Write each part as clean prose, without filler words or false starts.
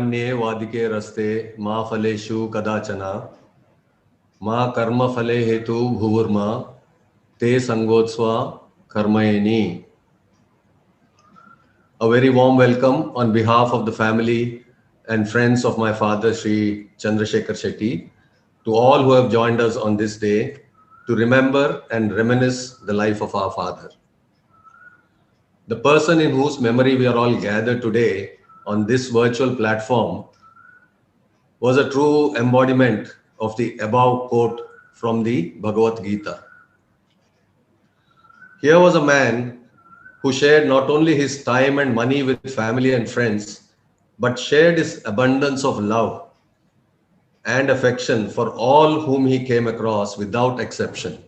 कर्मण्ये वादिके रस्ते मा फलेषु कदाचन मा कर्म फले हेतु भुवुर्मा te sangotsva karmayeni. A very warm welcome on behalf of the family and friends of my father Sri Chandrasekhar Shetty to all who have joined us on this day to remember and reminisce the life of our father. The person in whose memory we are all gathered today on this virtual platform was a true embodiment of the above quote from the Bhagavad Gita. Here was a man who shared not only his time and money with family and friends, but shared his abundance of love and affection for all whom he came across without exception.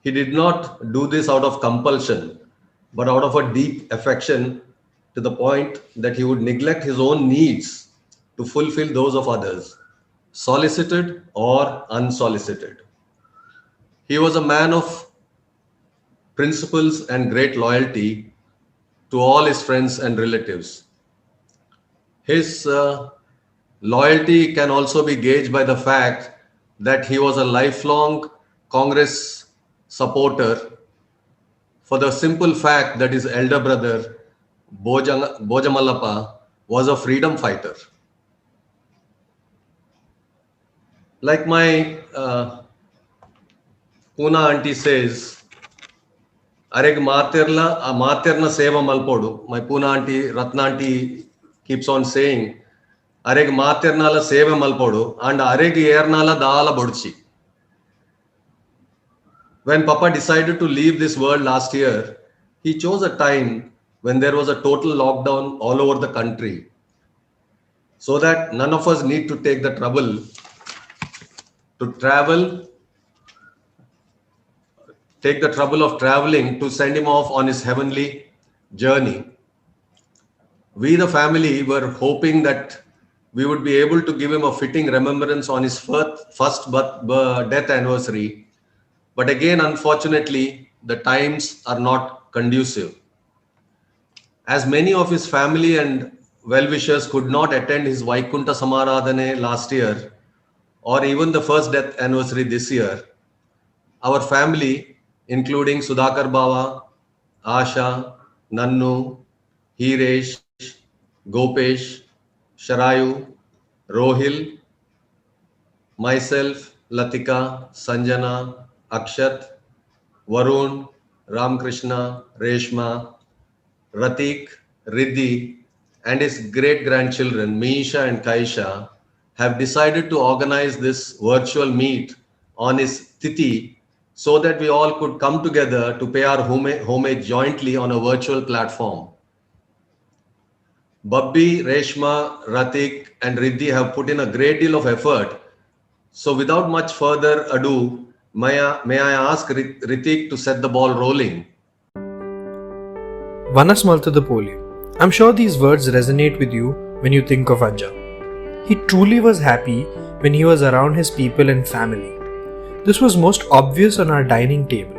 He did not do this out of compulsion, but out of a deep affection to the point that he would neglect his own needs to fulfill those of others, solicited or unsolicited. He was a man of principles and great loyalty to all his friends and relatives. His loyalty can also be gauged by the fact that he was a lifelong Congress supporter for the simple fact that his elder brother Bojamalappa was a freedom fighter. Like my Puna auntie says, Areg materna seva malpodu. My Puna auntie, Ratna auntie keeps on saying, Areg maternala seva malpodu and areg ernala daala bodchi. When Papa decided to leave this world last year, he chose a time when there was a total lockdown all over the country, so that none of us need to take the trouble to traveling to send him off on his heavenly journey. We, the family, were hoping that we would be able to give him a fitting remembrance on his first death anniversary. But again, unfortunately, the times are not conducive. As many of his family and well-wishers could not attend his Vaikunta Samaradhane last year, or even the first death anniversary this year, our family, including Sudhakar Baba, Asha, Nannu, Hiresh, Gopesh, Sharayu, Rohil, myself, Latika, Sanjana, Akshat, Varun, Ramkrishna, Reshma, Ratik, Riddhi, and his great-grandchildren, Meesha and Kaisha, have decided to organize this virtual meet on his Tithi so that we all could come together to pay our homage jointly on a virtual platform. Babbi, Reshma, Ratik, and Riddhi have put in a great deal of effort. So without much further ado, may I ask Ritik to set the ball rolling? Vanasmaltadapoli. I'm sure these words resonate with you when you think of Ajja. He truly was happy when he was around his people and family. This was most obvious on our dining table,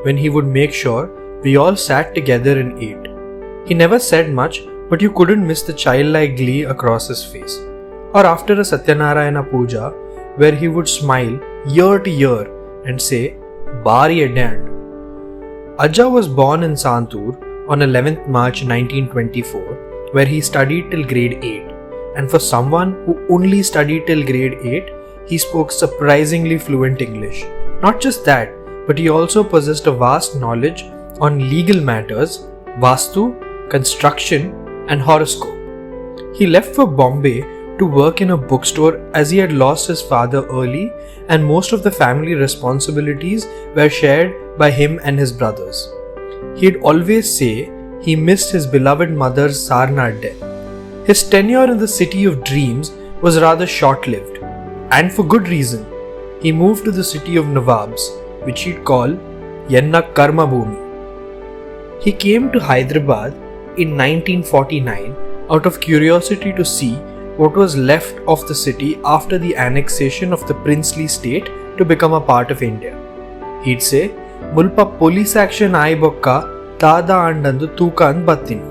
when he would make sure we all sat together and ate. He never said much, but you couldn't miss the childlike glee across his face. Or after a Satyanarayana puja, where he would smile year to year and say, Bari Edand. Ajja was born in Santur on 11th March 1924, where he studied till grade 8. And for someone who only studied till grade 8, he spoke surprisingly fluent English. Not just that, but he also possessed a vast knowledge on legal matters, Vastu, construction, and horoscope. He left for Bombay to work in a bookstore as he had lost his father early, and most of the family responsibilities were shared by him and his brothers. He'd always say he missed his beloved mother's Sarnath death. His tenure in the city of dreams was rather short-lived, and for good reason. He moved to the city of Nawabs, which he'd call Yenna Karma Bhumi. He came to Hyderabad in 1949 out of curiosity to see what was left of the city after the annexation of the princely state to become a part of India. He'd say, Mulpa police action aibokka tada andandu tukan battini.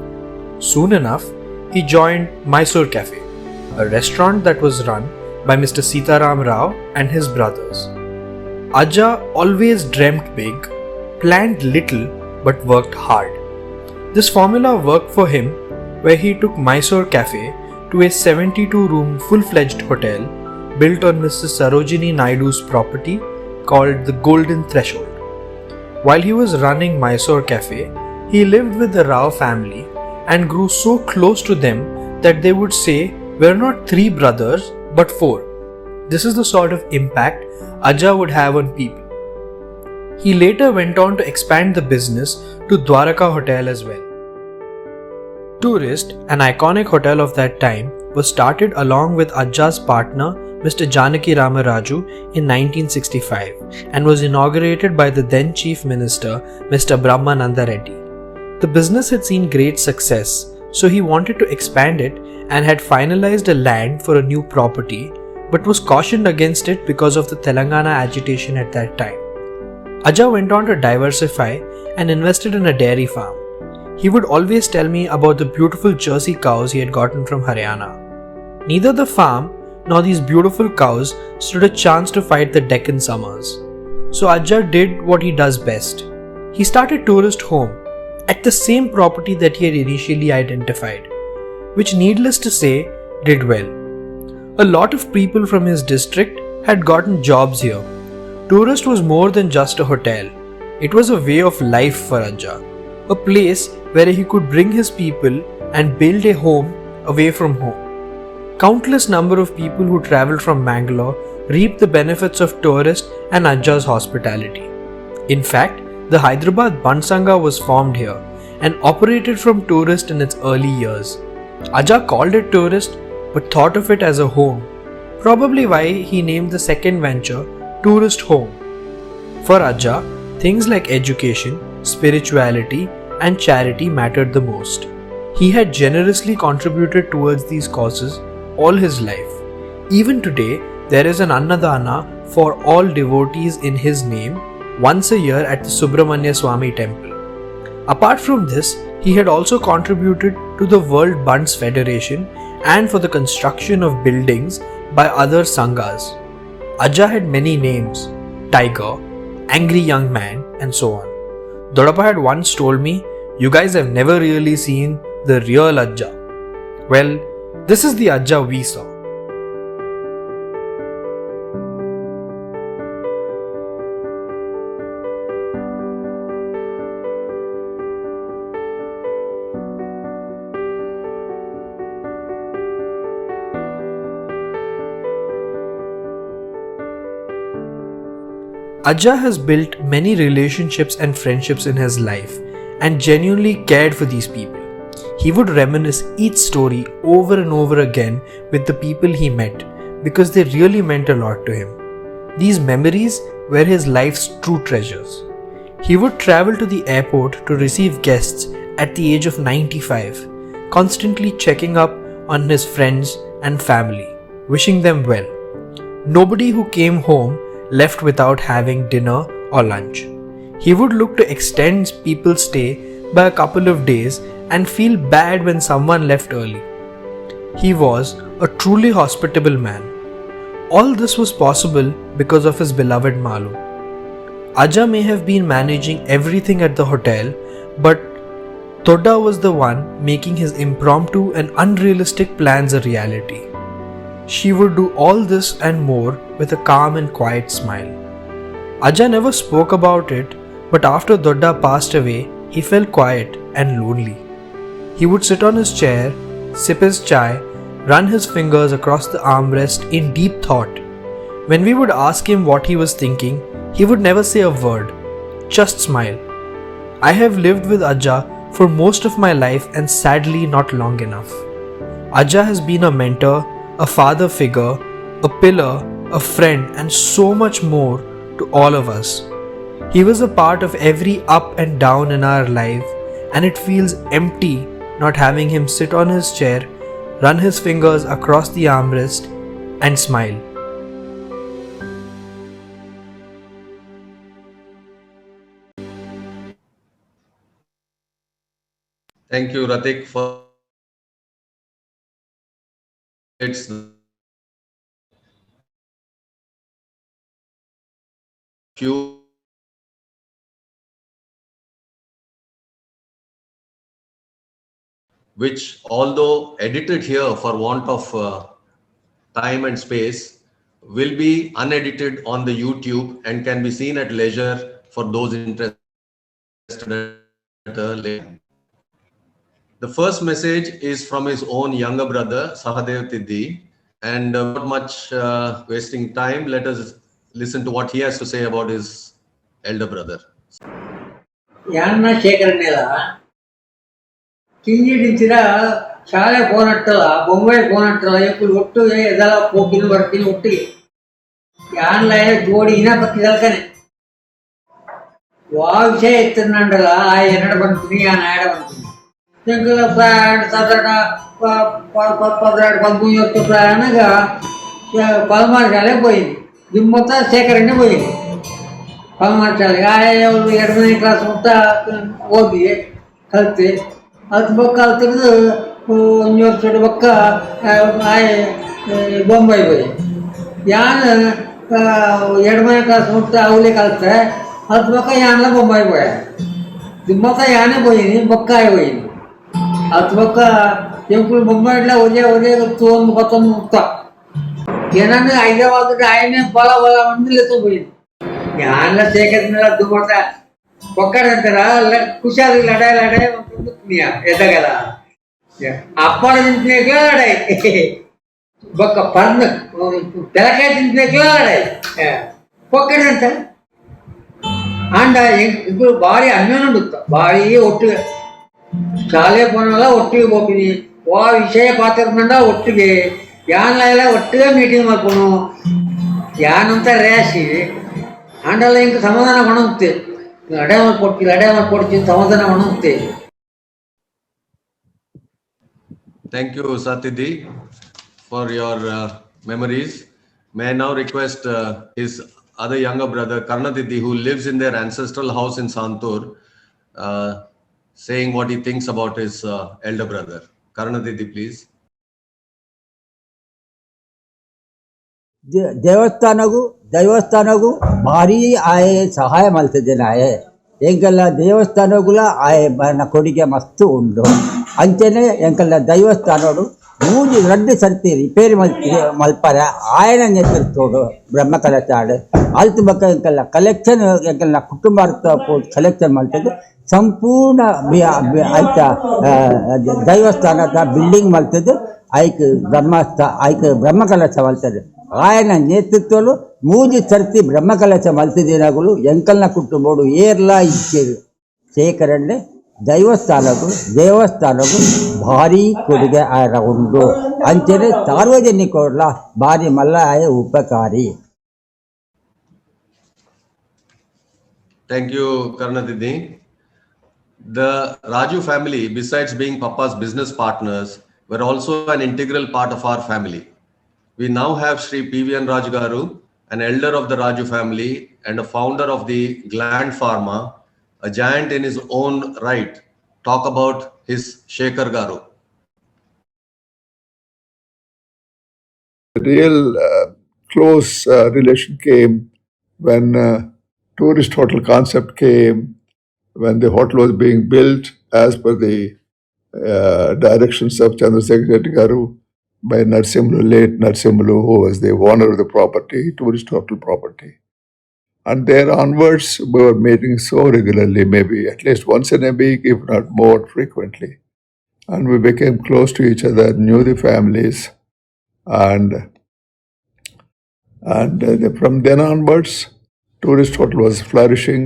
Soon enough, he joined Mysore Cafe, a restaurant that was run by Mr. Sitaram Rao and his brothers. Ajja always dreamt big, planned little, but worked hard. This formula worked for him, where he took Mysore Cafe to a 72-room full-fledged hotel built on Mrs. Sarojini Naidu's property called the Golden Threshold. While he was running Mysore Cafe, he lived with the Rao family and grew so close to them that they would say, "We're not three brothers, but four." This is the sort of impact Ajja would have on people. He later went on to expand the business to Dwaraka Hotel as well. Tourist, an iconic hotel of that time, was started along with Ajja's partner Mr. Janaki Ramaraju in 1965 and was inaugurated by the then Chief Minister Mr. Brahmananda Reddy. The business had seen great success, so he wanted to expand it and had finalized a land for a new property, but was cautioned against it because of the Telangana agitation at that time. Ajja went on to diversify and invested in a dairy farm. He would always tell me about the beautiful Jersey cows he had gotten from Haryana. Neither the farm nor these beautiful cows stood a chance to fight the Deccan summers. So Ajja did what he does best. He started Tourist Home at the same property that he had initially identified, which needless to say did well. A lot of people from his district had gotten jobs here. Tourist was more than just a hotel. It was a way of life for Ajja, a place where he could bring his people and build a home away from home. Countless number of people who travelled from Mangalore reaped the benefits of Tourist and Ajja's hospitality. In fact, the Hyderabad Band Sangha was formed here and operated from Tourist in its early years. Ajja called it Tourist but thought of it as a home, probably why he named the second venture Tourist Home. For Ajja, things like education, spirituality, and charity mattered the most. He had generously contributed towards these causes all his life. Even today, there is an Annadana for all devotees in his name once a year at the Subramanya Swami temple. Apart from this, he had also contributed to the World Bunds Federation and for the construction of buildings by other sanghas. Ajja had many names: Tiger, Angry Young Man, and so on. Dodappa had once told me, "You guys have never really seen the real Ajja." Well, this is the Ajja we saw. Ajja has built many relationships and friendships in his life and genuinely cared for these people. He would reminisce each story over and over again with the people he met because they really meant a lot to him. These memories were his life's true treasures. He would travel to the airport to receive guests at the age of 95, constantly checking up on his friends and family, wishing them well. Nobody who came home left without having dinner or lunch. He would look to extend people's stay by a couple of days and feel bad when someone left early. He was a truly hospitable man. All this was possible because of his beloved Malu. Ajja may have been managing everything at the hotel, but Todda was the one making his impromptu and unrealistic plans a reality. She would do all this and more with a calm and quiet smile. Ajja never spoke about it, but after Dodda passed away, he felt quiet and lonely. He would sit on his chair, sip his chai, run his fingers across the armrest in deep thought. When we would ask him what he was thinking, he would never say a word, just smile. I have lived with Ajja for most of my life and sadly not long enough. Ajja has been a mentor, a father figure, a pillar, a friend, and so much more to all of us. He was a part of every up and down in our life, and it feels empty not having him sit on his chair, run his fingers across the armrest, and smile. Thank you, Ratik, for It's few which, although edited here for want of time and space, will be unedited on the YouTube and can be seen at leisure for those interested at a later. The first message is from his own younger brother, Sahadev Tiddi. And not much wasting time, let us listen to what he has to say about his elder brother. ಯಾನ್ನ ಶೇಖರಣೆಲ್ಲ ಕಿಂಜಿಡಿಂಚಿರ ಶಾಲೆ పోనట్టల బొంబాయి పోనట్టల ఎప్పుడు ఒట్టుగా ఎదల పోకిలు పడుతుంది ఒట్టుగా యాన్ల జోడి ఇన పత్తి తలకనే వా విషయ ఎత్తున్నండల ఆ ఎన్నడ పంతుంది ఆ నాయడ పంతుంది ఇంకల ప్రయాణ సాధారణ 13 ప్రయాణగా 16 ಶಾಲೆ పోయింది దిమ్మత ಶೇಖರಣೆ పోయింది 16 ಶಾಲೆ ಆಯ 2ನೇ ಕ್ಲಾಸ್ ಮುಟ್ಟ ಓದಿ ಕಲ್ತೆ ಅದು ಬೊಕ್ಕ ಕಲ್ತಿದ್ದು 1 ವರ್ಷದ ಬೊಕ್ಕ ಆಯ ಬೊಂಬಾಯಿ పోయి ಯಾನ್ 2ನೇ క్లాస్ ముట్ట ಅವలే కల్తే ಅದು బొక్క యాన్ల బొంబాయి పోయా దిమ్మత యానే పోయింది బొక్క ఆయ పోయింది ಅದು ಬೊಕ್ಕ ಎಂಕುಲು ಬೊಂಬಾయిలో ఒరే తోను కొత్త ముట్ట ఏనన్నా హైదరాబాద్ ఆయనే బల మంది పోయింది ಯಾನ್ಲ ಶೇಖರಣೆಲ್ಲ ದುಮ್ಮತ ಒಕ್ಕಡಂತಾರ ಖುಷಿಯಾಗಿ ಲಡಾಯಿ ಎದ್ದಾಗಲ್ಲ ಅಪ್ಪಳ ತಿಂತೇಕ್ಲ ಲಡಾಯಿ ಬೊಕ್ಕ ಪರ್ನ ತೆಲಕಾಯಿ ತಿಂತೇಕ್ಲ ಲಡಾಯಿ ಒಕ್ಕಡಂತ ಅಂಡ ಇಬ್ಬರು ಭಾರಿ ಅನ್ಯೋನ್ಯ ಭಾರಿ ಒಟ್ಟಿಗೆ ಶಾಲೆ పోనಲ್ಲ ಒಟ್ಟಿಗೆ ಹೋಗ್ತೀನಿ ಆ ವಿಷಯ ಪಾತ್ರಕೊಂಡ ಒಟ್ಟಿಗೆ ಯಾನ್ಲ ಎಲ್ಲ ಒಟ್ಟಿಗೆ ಮೀಟಿಂಗ್ ಮಾಡ್ಕೊನು ಯಾನಂತ ರ್ಯಾಶಿ ಆಂಡಲ್ಲ ಇಂಕ ಸಮಾಧಾನ ಮಾಡುತ್ತೆ ಲಡೆ ಮಾಡ್ಕೊಡ್ತೀನಿ ಸಮಾಧಾನ ಮಾಡುತ್ತೆ. Thank you, Satidhi, for your memories. May I now request his other younger brother, Karnatidhi, who lives in their ancestral house in Santur, saying what he thinks about his elder brother. Karnatidhi, please. ದೇವಸ್ಥಾನಗೂ ಭಾರಿ ಆಯೆ ಸಹಾಯ ಮಲ್ತದೆ ನಾಯೆ ಎಂಕಲ್ಲ ದೇವಸ್ಥಾನಗುಲ ಆಯೆ ಬನ ಕೊಡುಗೆ ಮಸ್ತ್ ಉಂಡು ಅಂಚನೆ ಎಂಕಲ್ಲ ದೇವಸ್ಥಾನೋಡು 2 ಸರ್ತಿ ರಿಪೇರಿ ಮಲ್ಪರ ಆಯನ ನೇತೃತ್ವಡು ಬ್ರಹ್ಮಕಲಚಾಡು ಅಲ್ತು ಬಕ್ಕ ಎಂಕಲ್ಲ ಕಲೆಕ್ಷನ್ ಎಂಕಲ್ಲ ಕುಟುಂಬಾರ್ಥ ಕಲೆಕ್ಷನ್ ಮಲ್ತದೆ ಸಂಪೂರ್ಣ ಆಯ್ತ ದೇವಸ್ಥಾನದ ಬಿಲ್ಡಿಂಗ್ ಮಲ್ತದೆ ಐಕ್ ಬ್ರಹ್ಮಕಲಶ ಮಲ್ತದೆ ఆయన నేతృత్వంలో 3 ಸರ್ತಿ ಬ್ರಹ್ಮಕಲಶ ಮಲ್ತಿದಿನಗಳು ಎಂಕಲ್ನ ಕುಟುಂಬೋಡು ಏರ್ಲಾ ಇಚ್ಚೇರು ಶೇಖರಣೆ ದೇವಸ್ಥಾನಕ್ಕೂ ಭಾರಿ ಕೊಡುಗೆ ಆಯ ಉಂಡು ಅಂಚನೆ ಸಾರ್ವಜನಿಕರ ಭಾರಿ ಮಲ್ಲ ಆಯ ಉಪಕಾರಿ. Thank you, Karnatidhi. The Raju family, besides being Papa's business partners, were also an integral part of our family. We now have Sri P.V.N. Raju Garu, an elder of the Raju family and a founder of the Gland Pharma, a giant in his own right, talk about his Shekhar Garu. The real close relation came when tourist hotel concept came, when the hotel was being built as per the directions of Chandrasekhar Reddy Garu by late Narsimlu, who was the owner of the property, tourist hotel property. And there onwards, we were meeting so regularly, maybe at least once in a week, if not more frequently. And we became close to each other, knew the families, and from then onwards, tourist hotel was flourishing,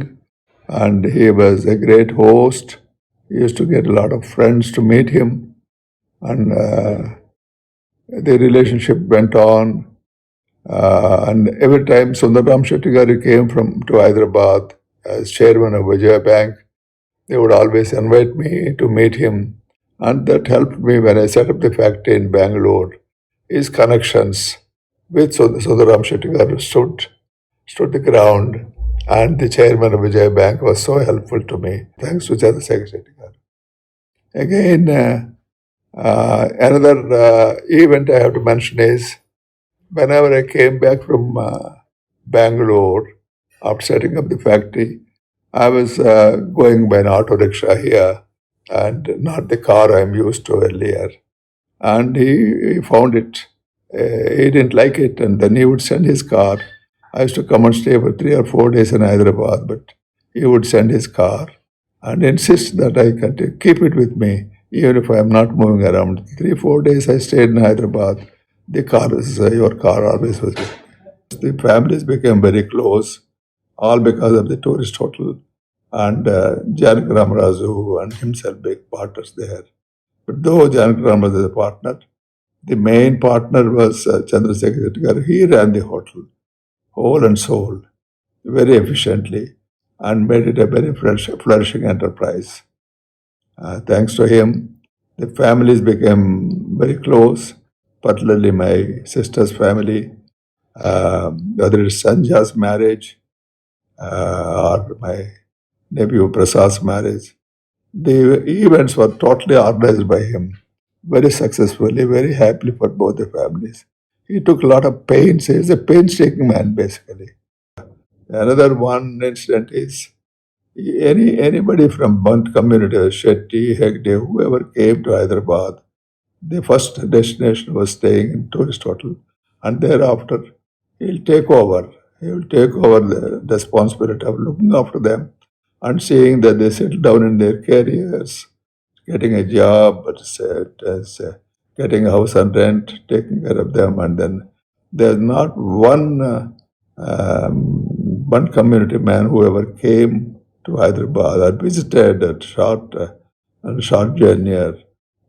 and he was a great host. He used to get a lot of friends to meet him, and the relationship went on. And every time Sundaram Shetty Garu came to Hyderabad as chairman of Vijaya Bank, they would always invite me to meet him, and that helped me when I set up the factory in Bangalore. His connections with Sundaram Shetty Garu stood the ground, and the chairman of Vijaya Bank was so helpful to me. Thanks to Chandrasekhar Shetty Garu. Again, Another event I have to mention is whenever I came back from Bangalore after setting up the factory, I was going by an auto rickshaw here and not the car I'm used to earlier. And he found it. He didn't like it, and then he would send his car. I used to come and stay for 3 or 4 days in Hyderabad, but he would send his car and insist that I can keep it with me, even if I am not moving around. 3 or 4 days I stayed in Hyderabad. The car is your car always was with me. The families became very close, all because of the tourist hotel, and Janaki Ramaraju and himself big partners there. But though Janaki Ramaraju is a partner, the main partner was Chandrasekhar Shetty. He ran the hotel, whole and soul, very efficiently, and made it a very flourishing enterprise. Thanks to him, the families became very close, particularly my sister's family, whether it's Sanja's marriage or my nephew Prasad's marriage. The events were totally organized by him, very successfully, very happily for both the families. He took a lot of pains. He is a painstaking man, basically. Another one incident is anybody from Bant community, Shetty, Hegde, whoever came to Hyderabad, the first destination was staying in tourist hotel, and thereafter he'll take over. He will take over the responsibility of looking after them and seeing that they settle down in their careers, getting a job, getting a house and rent, taking care of them, and then there's not one community man who ever came to Hyderabad or visited a short journey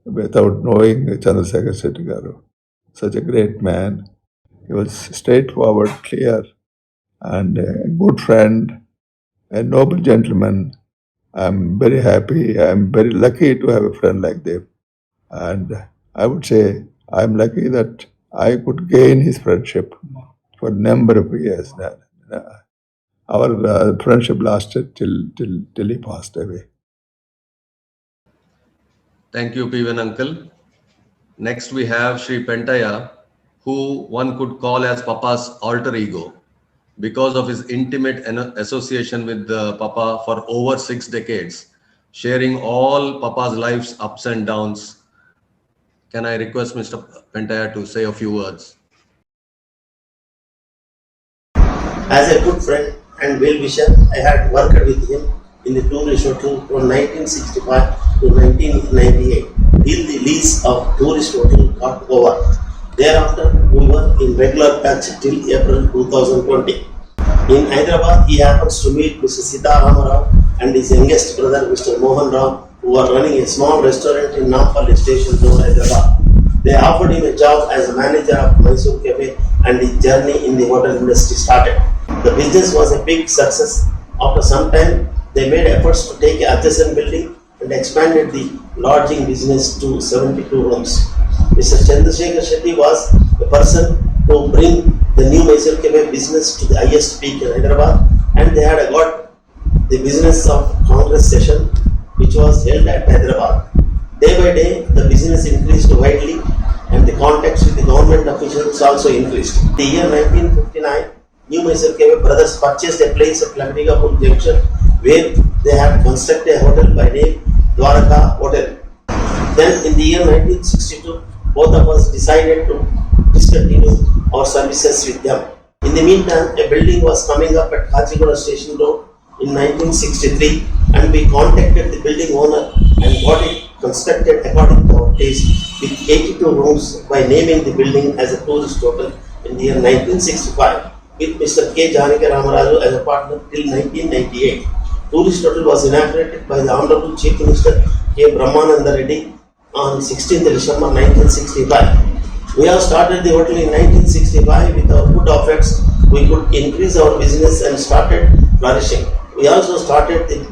without knowing Chandrasekhar Shetty Garu. Such a great man. He was straightforward, clear, and a good friend, a noble gentleman. I'm very happy. I'm very lucky to have a friend like them. And I would say I'm lucky that I could gain his friendship for a number of years. Our friendship lasted till he passed away. Thank you, P.V.N. uncle. Next, we have Sri Pentaya, who one could call as Papa's alter ego because of his intimate association with Papa for over 6 decades, sharing all Papa's life's ups and downs. Can I request Mr. Pentaya to say a few words? As a good friend and well-wisher, I had worked with him in the tourist hotel from 1965 to 1998 till the lease of tourist hotel got over. Thereafter, we were in regular touch till April 2020. In Hyderabad, he happens to meet Mr. Sitaram Rao and his youngest brother, Mr. Mohan Rao, who are running a small restaurant in Nampally Station Road, Hyderabad. They offered him a job as a manager of Mysore Cafe, and his journey in the hotel industry started. The business was a big success. After some time, they made efforts to take an adjacent building and expanded the lodging business to 72 rooms. Mr. Chandrasekhar Shetty was the person to bring the new Mysore Cafe business to the highest peak in Hyderabad, and they had got the business of Congress session, which was held at Hyderabad. Day by day, the business increased widely, and the contacts with the government officials also increased. In the year 1959, New Mysore Cafe brothers purchased a place at Lamdigapur Junction, where they had constructed a hotel by name Dwaraka Hotel. Then in the year 1962, both of us decided to discontinue our services with them. In the meantime, a building was coming up at Kachigura Station Road in 1963, and we contacted the building owner and got it constructed according to our taste with 82 rooms by naming the building as a tourist hotel in the year 1965 with Mr. K. Janaki Ramaraju as a partner till 1998. Tourist hotel was inaugurated by the Honorable Chief Minister K. Brahmananda Reddy on 16th December 1965. We have started the hotel in 1965 with our good efforts. We could increase our business and started flourishing. We also started the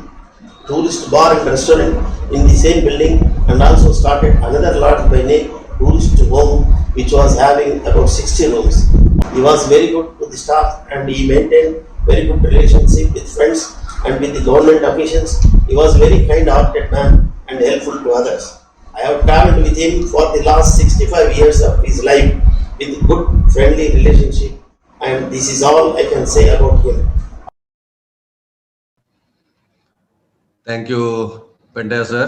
tourist bar and restaurant in the same building, and also started another lodge by name Tourist Home, which was having about 60 rooms. He was very good to the staff, and he maintained very good relationship with friends and with the government officials. He was very kind-hearted man and helpful to others. I have traveled with him for the last 65 years of his life with good friendly relationship, and this is all I can say about him. Thank you, Pentaya sir.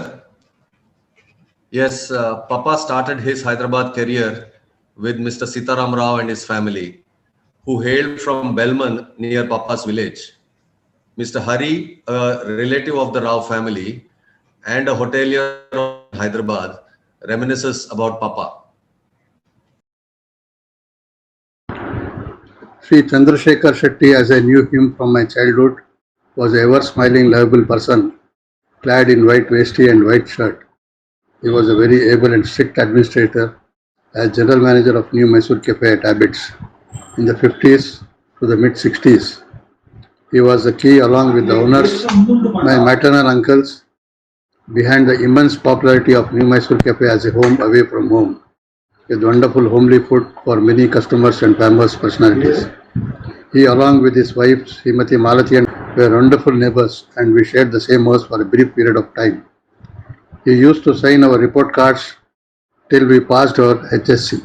Yes, Papa started his Hyderabad career with Mr. Sitaram Rao and his family, who hailed from Belman near Papa's village. Mr. Hari, a relative of the Rao family and a hotelier in Hyderabad, reminisces about Papa. Sri Chandrasekhar Shetty, as I knew him from my childhood, was an ever-smiling, lovable person, clad in white vesti and white shirt. He was a very able and strict administrator as general manager of New Mysore Cafe at Abbott's in the 50s to the mid-60s. He was the key, along with the owners, my maternal uncles, behind the immense popularity of New Mysore Cafe as a home away from home, with wonderful homely food for many customers and famous personalities. He, along with his wife, Srimati Malati, were wonderful neighbors, and we shared the same house for a brief period of time. He used to sign our report cards till we passed our HSC.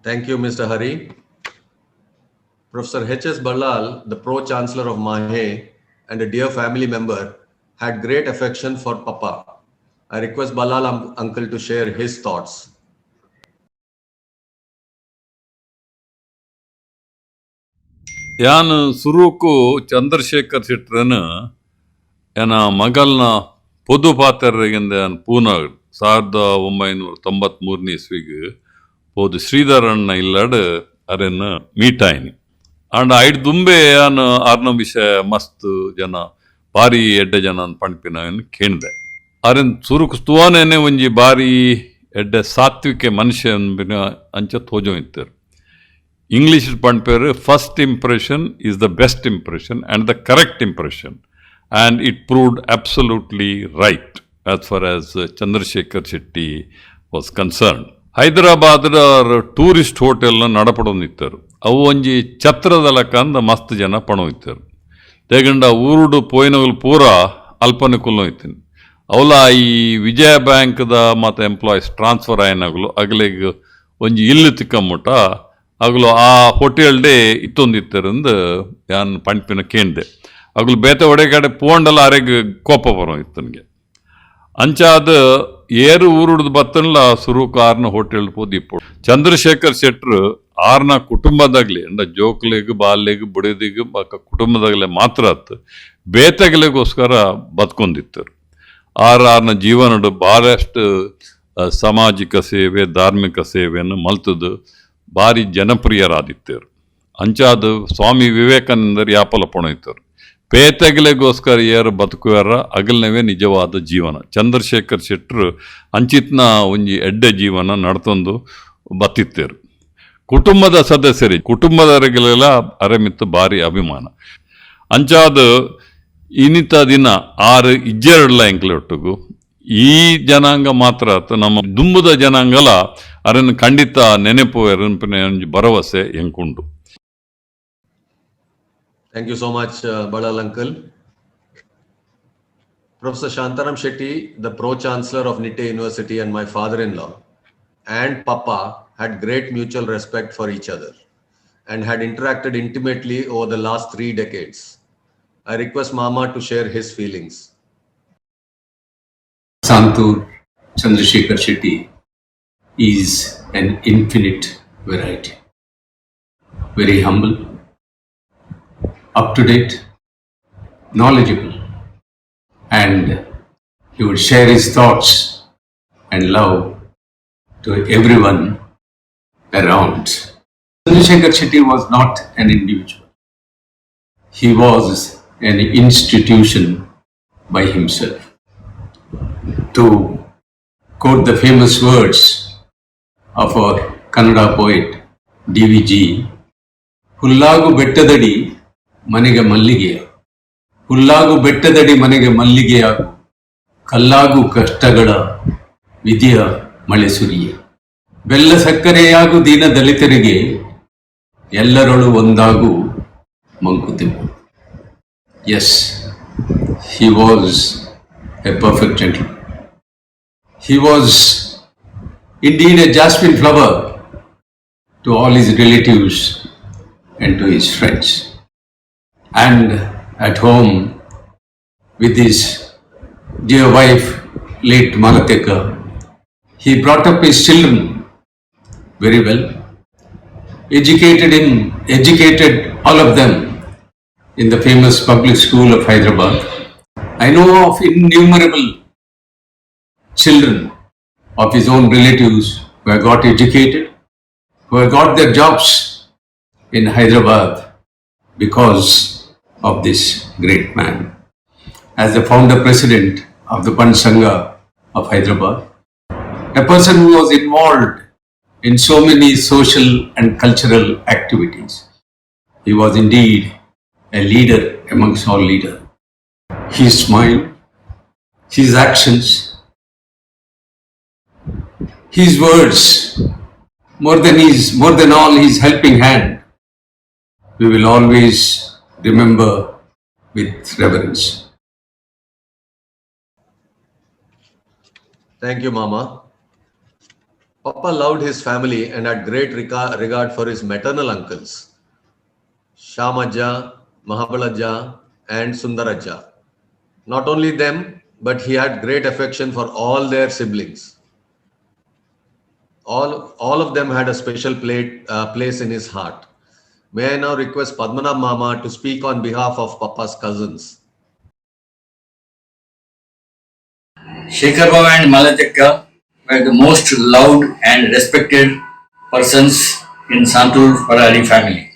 Thank you, Mr. Hari. Professor H.S. Ballal, the Pro-Chancellor of Mahe and a dear family member, had great affection for Papa. I request Ballal uncle to share his thoughts. ಯಾನು ಸುರುಕು ಚಂದ್ರಶೇಖರ್ ಶೆಟ್ಟರನ್ನು ಏನ ಮಗಲ್ನ ಪೊದು ಪಾತ್ರರಿಗಿಂದ ಪೂನಾಗ್ 1993 ಇಸ್ವಿಗೆ ಪೋದು ಶ್ರೀಧರಣ್ಣ ಇಲ್ಲಡ್ ಅರೆನ್ನು meet ಆಯ್ನಿ and ಐಡ್ ದುಂಬೆ ಯಾನು ಆರ್ನ ವಿಷಯ ಮಸ್ತ್ ಜನ ಭಾರಿ ಎಡ್ಡೆ ಜನ ಪಂಪಿನ ಕೇಳಿದೆ ಅರೆನ್ ಸುರುಕು ಸ್ತುವಾನೇನೆ ಒಂಜಿ ಭಾರಿ ಎಡ್ಡೆ ಸಾತ್ವಿಕೆ ಮನುಷ್ಯ ಅಂಚ ತೋಜೋ ಇತ್ತರು English panpere first impression is the best impression and the correct impression, and it proved absolutely right as far as Chandrasekhar Shetty was concerned. Hyderabad tourist hotel na nadapodonittaru avu onji ಛತ್ರದಲಕಂದ ಮಸ್ತ್ ಜನ ಪಣೋಯ್ತಾರು ತೆಗಂಡ ಊರುಡು ಪೋಯಿನಗಳು ಪೂರ ಅಲ್ಪನಿಕುಲ್ನೋ ಇತ್ತೀನಿ ಅವಲ ಈ ವಿಜಯ ಬ್ಯಾಂಕ್ದ ಮತ್ತು employees transfer ಆಯ್ನಾಗಲು ಅಗಲಿಗೆ ಒಂಜಿ ಇಲ್ಲು ತಿಕ್ಕಮ್ಮುಟ ಅಗಲು ಆ ಹೋಟೆಲ್ಡೆ ಇತ್ತೊಂದಿತ್ತರಂದು ಯಾನು ಪಂಪಿನ ಕೇಂದೆ ಅಗಲು ಬೇತೆ ಒಡೆ ಕಡೆ ಪೋಂಡಲ ಅರೆಗೆ ಕೋಪ ಬರೋ ಇತ್ತನಿಗೆ ಅಂಚಾದ ಏರು ಊರುಡ್ದು ಬತ್ತನ್ಲ ಸುರುಕು ಆರ್ನ ಹೋಟೆಲ್ ಪೋದಿಪ್ಪು ಚಂದ್ರಶೇಖರ್ ಶೆಟ್ರು ಆರ್ನ ಕುಟುಂಬದಾಗ್ಲಿ ಅಂಡ ಜೋಕ್ಲೆಗ್ ಬಾಲ್ಯಗ್ ಬುಡಿದಿಗ್ ಕುಟುಂಬದಾಗಲೇ ಮಾತ್ರ ಆತು ಬೇತೆಗಳಿಗೋಸ್ಕರ ಬದುಕೊಂಡಿತ್ತರು ಆರ್ನ ಜೀವನದ ಭಾಳಷ್ಟು ಸಾಮಾಜಿಕ ಸೇವೆ ಧಾರ್ಮಿಕ ಸೇವೆಯನ್ನು ಮಲ್ತದು ಭಾರಿ ಜನಪ್ರಿಯರಾದಿತ್ತರು ಅಂಚಾದ ಸ್ವಾಮಿ ವಿವೇಕಾನಂದರು ಯಾಪಲ ಪೊಣೋಯ್ತರು ಪೇತೆಗಳಿಗೋಸ್ಕರ ಏರು ಬದುಕುವಾರ ಅಗಲ್ನವೇ ನಿಜವಾದ ಜೀವನ ಚಂದ್ರಶೇಖರ್ ಶೆಟ್ಟರು ಅಂಚಿತ್ನ ಒಂಜಿ ಎಡ್ಡೆ ಜೀವನ ನಡ್ತೊಂದು ಬತ್ತಿತ್ತರು ಕುಟುಂಬದ ಸದಸ್ಯರಿ ಕುಟುಂಬದವರಿಗೆಲ್ಲ ಅರೆಮಿತ್ತು ಭಾರಿ ಅಭಿಮಾನ ಅಂಚಾದ ಇನ್ನಿತ ದಿನ ಆರು ಇಜ್ಜೆರಡ್ಲ ಎಂಕ್ಲೊಟ್ಟಿಗೂ ಈ ಜನಾಂಗ ಮಾತ್ರ ನಮ್ಮ ದುಂಬುದ ಜನಾಂಗಲ ಅರನ್ನು ಖಂಡಿತ ನೆನಪು ಎರನ್ಪಿನ ಭರವಸೆ ಎಂಕುಂಡು. Thank you so much, Ballal uncle. Professor Shantaram Shetty, the Pro-Chancellor of Nitte University and my father-in-law, and Papa had great mutual respect for each other and had interacted intimately over the last 3 decades. I request Mama to share his feelings. Santur Chandrasekhar Shetty is an infinite variety. Very humble, up-to-date, knowledgeable, and he would share his thoughts and love to everyone around. Chandrasekhar Shetty was not an individual. He was an institution by himself. To quote the famous words of our Kannada poet D.V.G. ಹುಲ್ಲಾಗು ಬೆಟ್ಟದಡಿ ಮನೆಗೆ ಮಲ್ಲಿಗೆಯ ಹುಲ್ಲಾಗು ಬೆಟ್ಟದಡಿ ಮನೆಗೆ ಮಲ್ಲಿಗೆಯಾಗು ಕಲ್ಲಾಗು ಕಷ್ಟಗಳ ವಿಧಿಯ ಮಳೆ ಸುರಿಯ ಬೆಲ್ಲ ಸಕ್ಕರೆಯಾಗು ದೀನ ದಲಿತರಿಗೆ ಎಲ್ಲರೊಳು ಒಂದಾಗು Mankutimma. Yes, he was a perfect gentleman. He was indeed a jasmine flower to all his relatives and to his friends. And at home, with his dear wife, late Malateka, he brought up his children very well, educated all of them in the famous public school of Hyderabad. I know of innumerable children of his own relatives who have got educated, who have got their jobs in Hyderabad because of this great man. As the founder president of the Panch Sangha of Hyderabad, a person who was involved in so many social and cultural activities. He was indeed a leader amongst all leaders. His smile, his actions, his words, more than all his helping hand, we will always remember with reverence. Thank you, Mama. Papa loved his family and had great regard for his maternal uncles, Shamajja, Mahabalajja, and Sundarajja. Not only them, but he had great affection for all their siblings. All of them had a special place in his heart. May I now request Padmanabh Mama to speak on behalf of Papa's cousins. Shekhar Baba and Malatekka were the most loved and respected persons in Santur Parari family.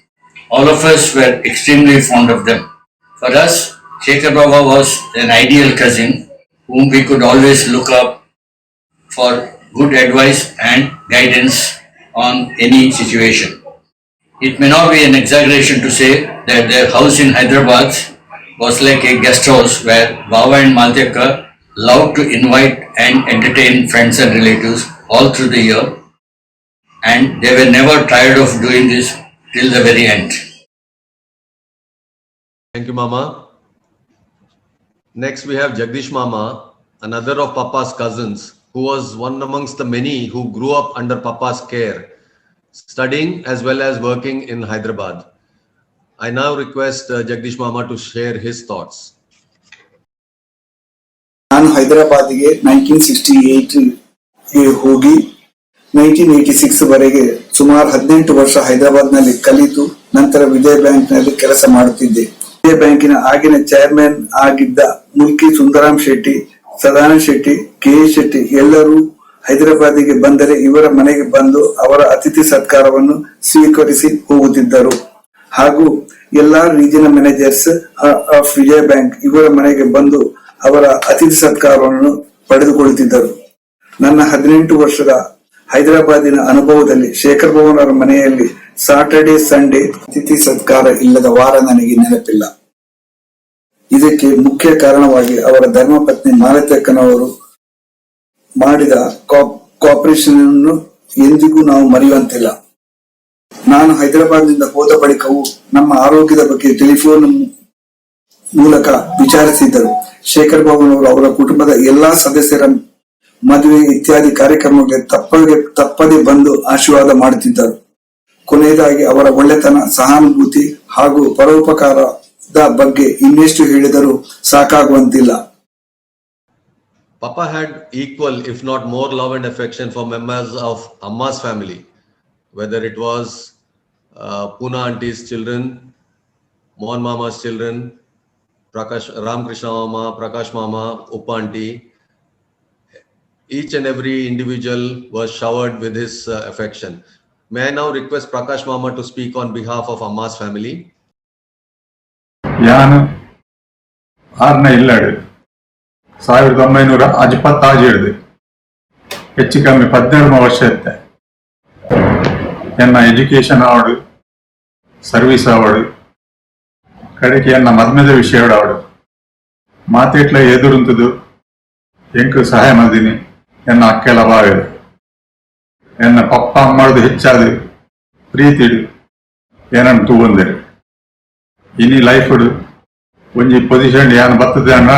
All of us were extremely fond of them. For us, Shekhar Baba was an ideal cousin whom we could always look up for good advice and guidance on any situation. It may not be an exaggeration to say that their house in Hyderabad was like a guest house where Baba and Malatekka loved to invite and entertain friends and relatives all through the year, and they were never tired of doing this till the very end. Thank you, Mama. Next, we have Jagdish Mama, another of Papa's cousins, who was one amongst the many who grew up under Papa's care, studying as well as working in Hyderabad. I now request Jagdish Mama to share his thoughts. ನಾನು ಹೈದರಾಬಾದ್ಗೆ 1968ಗೆ ಹೋಗಿ 1986 ವರೆಗೆ ಸುಮಾರು 18 ವರ್ಷ ಹೈದರಾಬಾದ್ನಲ್ಲಿ ಕಲಿತು ನಂತರ ವಿಜಯ ಬ್ಯಾಂಕ್ನಲ್ಲಿ ಕೆಲಸ ಮಾಡುತ್ತಿದ್ದೆ. ವಿಜಯ ಬ್ಯಾಂಕಿನ ಆಗಿನ ಚೇರ್ಮನ್ ಆಗಿದ್ದ ಮುಲ್ಕಿ ಸುಂದರಾಮ್ ಶೆಟ್ಟಿ, ಸದಾನಂದ ಶೆಟ್ಟಿ, ಕೆ ಶೆಟ್ಟಿ ಎಲ್ಲರೂ ಹೈದರಾಬಾದಿಗೆ ಬಂದರೆ ಇವರ ಮನೆಗೆ ಬಂದು ಅವರ ಅತಿಥಿ ಸತ್ಕಾರವನ್ನು ಸ್ವೀಕರಿಸಿ ಹೋಗುತ್ತಿದ್ದರು. ಹಾಗೂ ಎಲ್ಲಾ regional managers of Vijaya bank ಇವರ ಮನೆಗೆ ಬಂದು ಅವರ ಅತಿಥಿ ಸತ್ಕಾರವನ್ನು ಪಡೆದುಕೊಳ್ಳುತ್ತಿದ್ದರು. ನನ್ನ 18 ವರ್ಷದ ಹೈದರಾಬಾದಿನ ಅನುಭವದಲ್ಲಿ ಶೇಖರ್ ಭವನ್ ಅವರ ಮನೆಯಲ್ಲಿ ಸಾಟರ್ಡೆ ಸಂಡೇ ಅತಿಥಿ ಸತ್ಕಾರ ಇಲ್ಲದ ವಾರ ನನಗೆ ನೆನಪಿಲ್ಲ. ಇದಕ್ಕೆ ಮುಖ್ಯ ಕಾರಣವಾಗಿ ಅವರ ಧರ್ಮಪತ್ನಿ ಮಾಲತಕ್ಕನವರು ಮಾಡಿದ ಕೋಆಪರೇಷನ್ ಅನ್ನು ಎಂದಿಗೂ ನಾವು ಮರೆಯುವಂತಿಲ್ಲ. ನಾನು ಹೈದರಾಬಾದ್ನಿಂದ ಹೋದ ಬಳಿಕವೂ ನಮ್ಮ ಆರೋಗ್ಯದ ಬಗ್ಗೆ ಟೆಲಿಫೋನ್ ಮೂಲಕ ವಿಚಾರಿಸಿದ್ದರು. ಶೇಖರ್ ಭವನ್ ಅವರು ಅವರ ಕುಟುಂಬದ ಎಲ್ಲಾ ಸದಸ್ಯರ ಮದುವೆ ಇತ್ಯಾದಿ ಕಾರ್ಯಕ್ರಮಗಳಿಗೆ ತಪ್ಪದೆ ಬಂದು ಆಶೀರ್ವಾದ ಮಾಡುತ್ತಿದ್ದರು. ಕೊನೆಯದಾಗಿ ಅವರ ಒಳ್ಳೆತನ, ಸಹಾನುಭೂತಿ ಹಾಗೂ ಪರೋಪಕಾರದ ಬಗ್ಗೆ ಇನ್ನೆಷ್ಟು ಹೇಳಿದರೂ ಸಾಕಾಗುವಂತಿಲ್ಲ. Papa had equal, if not more, love and affection for members of Amma's family, whether it was Puna Auntie's children, Mohan Mama's children, Ramkrishna Mama, Prakash Mama, Uppa Auntie. Each and every individual was showered with his affection. May I now request Prakash Mama to speak on behalf of Amma's family? ಯಾನು 6ನೇ ಇಲ್ಲಾಡು 1957 ಹೆಚ್ಚು ಕಮ್ಮಿ 17 ವರ್ಷ ಇತ್ತೆ. ಎನ್ನ education ಆವಡು, service ಆವಡು, ಕಡೆಗೆ ಎನ್ನ ಮದ್ಮೆದ ವಿಷಯ ಆವಡು ಮಾತೆಟ್ಲ ಎದುರುಂತದು ಎಂಕು ಸಹಾಯ ಮಾಡಿದೀನಿ. ಎನ್ನ ಅಕ್ಕೆಲ್ಲ ಬಾವಿಡು ಎನ್ನ ಪಪ್ಪ ಅಮ್ಮದು ಹೆಚ್ಚಾದು ಪ್ರೀತಿಡು ಏನನ್ನು ತೂವಂದಿರು. ಇನಿ ಲೈಫ್ ಒಂಜಿ ಪೊಸಿಷನ್ ಏನು ಬರ್ತದೆ ಅನ್ನ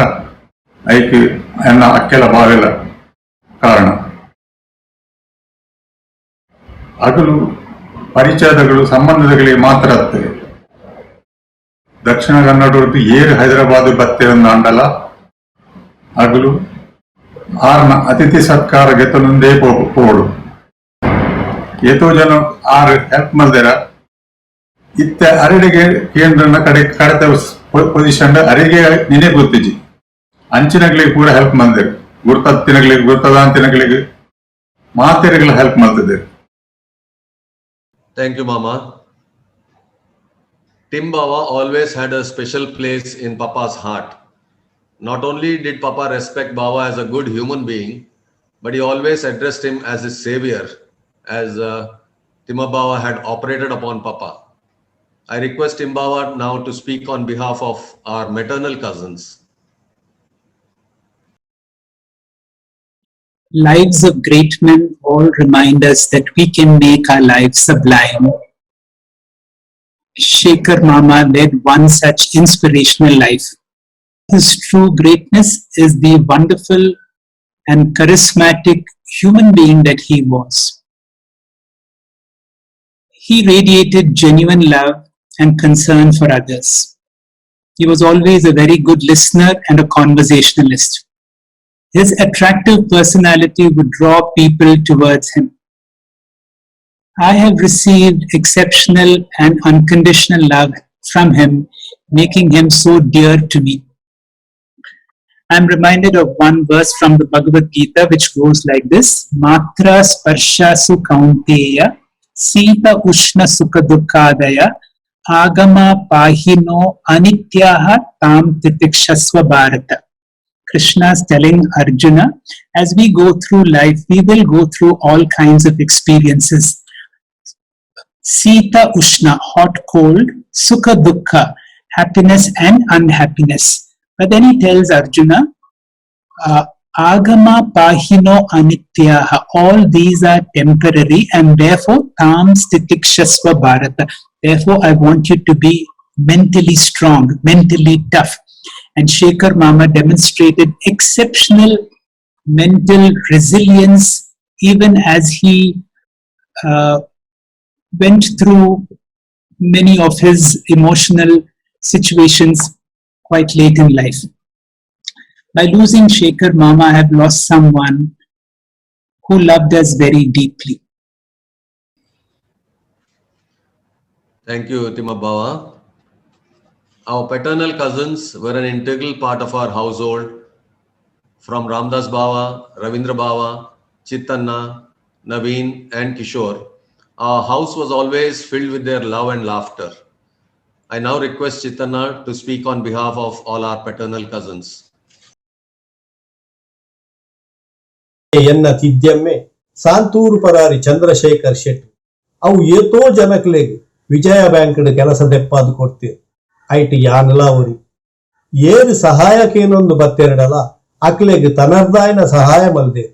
ಐಕೆ ಎನ್ನ ಅಕ್ಕೆಲ ಬಾವೆಲ ಕಾರಣ ಹಗಲು ಪರಿಚಯದಗಳು ಸಂಬಂಧಗಳಿಗೆ ಮಾತ್ರ ಆಗ್ತದೆ. ದಕ್ಷಿಣ ಕನ್ನಡದ್ದು ಏರು ಹೈದರಾಬಾದ್ ಬತ್ತೇರನ್ನ ಅಂಡಲ ಹಗಲು ಆರ್ನ ಅತಿಥಿ ಸತ್ಕಾರ ಗೆತ್ತಲೊಂದೇ ಪೋಡು ಏತೋ ಜನ ಆರು ಹೆಲ್ಪ್ ಮಲ್ದೇರ ಇತ್ತ ಅರಡಿಗೆ ಕೇಂದ್ರನ ಕಡೆ ಕಡತ ಪೊಸಿಷನ್ ಅರಿಗೆ ನಿನೆ ಗೊತ್ತಿಜಿ ಅಂಚಿನಗಳಿಗೆ ಕೂಡ ಹೆಲ್ಪ್ ಮಲ್ದೇರು ಗುರ್ತತ್ತಿನಗಳಿಗೆ ಗುರ್ತದಾಂತಿನಗಳಿಗೆ ಮಾತೆರೆಗಳು ಹೆಲ್ಪ್ ಮಾಡ್ತಿದ್ದೇವೆ. Thank you, Mama. Tim Bawa always had a special place in Papa's heart. Not only did Papa respect Bawa as a good human being, but he always addressed him as his savior, as Timma Bawa had operated upon Papa. I request Tim Bawa now to speak on behalf of our maternal cousins. Lives of great men all remind us that we can make our lives sublime. Shekhar Mama led one such inspirational life. His true greatness is the wonderful and charismatic human being that he was. He radiated genuine love and concern for others. He was always a very good listener and a conversationalist. His attractive personality would draw people towards him. I have received exceptional and unconditional love from him, making him so dear to me. I am reminded of one verse from the Bhagavad Gita which goes like this: Matra sparsha su kaunteya sita ushna sukha dukkadaya agama pahino anityaha tam titikshasva bharata. Krishna is telling Arjuna, as we go through life, we will go through all kinds of experiences. Sita Ushna, hot, cold, Sukha Dukkha, happiness and unhappiness. But then he tells Arjuna, Agama Pahino Anityaha, all these are temporary and therefore Tam Stitikshasva Bharata. Therefore, I want you to be mentally strong, mentally tough. And Shekhar Mama demonstrated exceptional mental resilience even as he went through many of his emotional situations quite late in life. By losing Shekhar Mama, I have lost someone who loved us very deeply. Thank you, Timma Bawa. Our paternal cousins were an integral part of our household. From Ramdas Bawa, Ravindra Bawa, Chitanna, Naveen and Kishore, our house was always filled with their love and laughter. I now request Chitanna to speak on behalf of all our paternal cousins. ಎನ್ನ ತಿದ್ಯಮ್ಮೆ ಸಾಂತೂರು ಪರಾರಿ ಚಂದ್ರಶೇಖರ್ ಶೆಟ್ಟಿ ಅವು ಏತೋ ಜನಕ್ಲೆಗ್ ವಿಜಯ bank ಕೆಲಸ ದೆಪ್ಪಾದು ಕೊಡ್ತೀರಿ IT ಯಾನಲಾವರಿ ಏರು ಸಹಾಯಕೇನೊಂದು ಬತ್ತೆರಡಲ ಅಕ್ಲೆಗ್ ತನರ್ದಾಯನ ಸಹಾಯ ಮಲ್ದೆ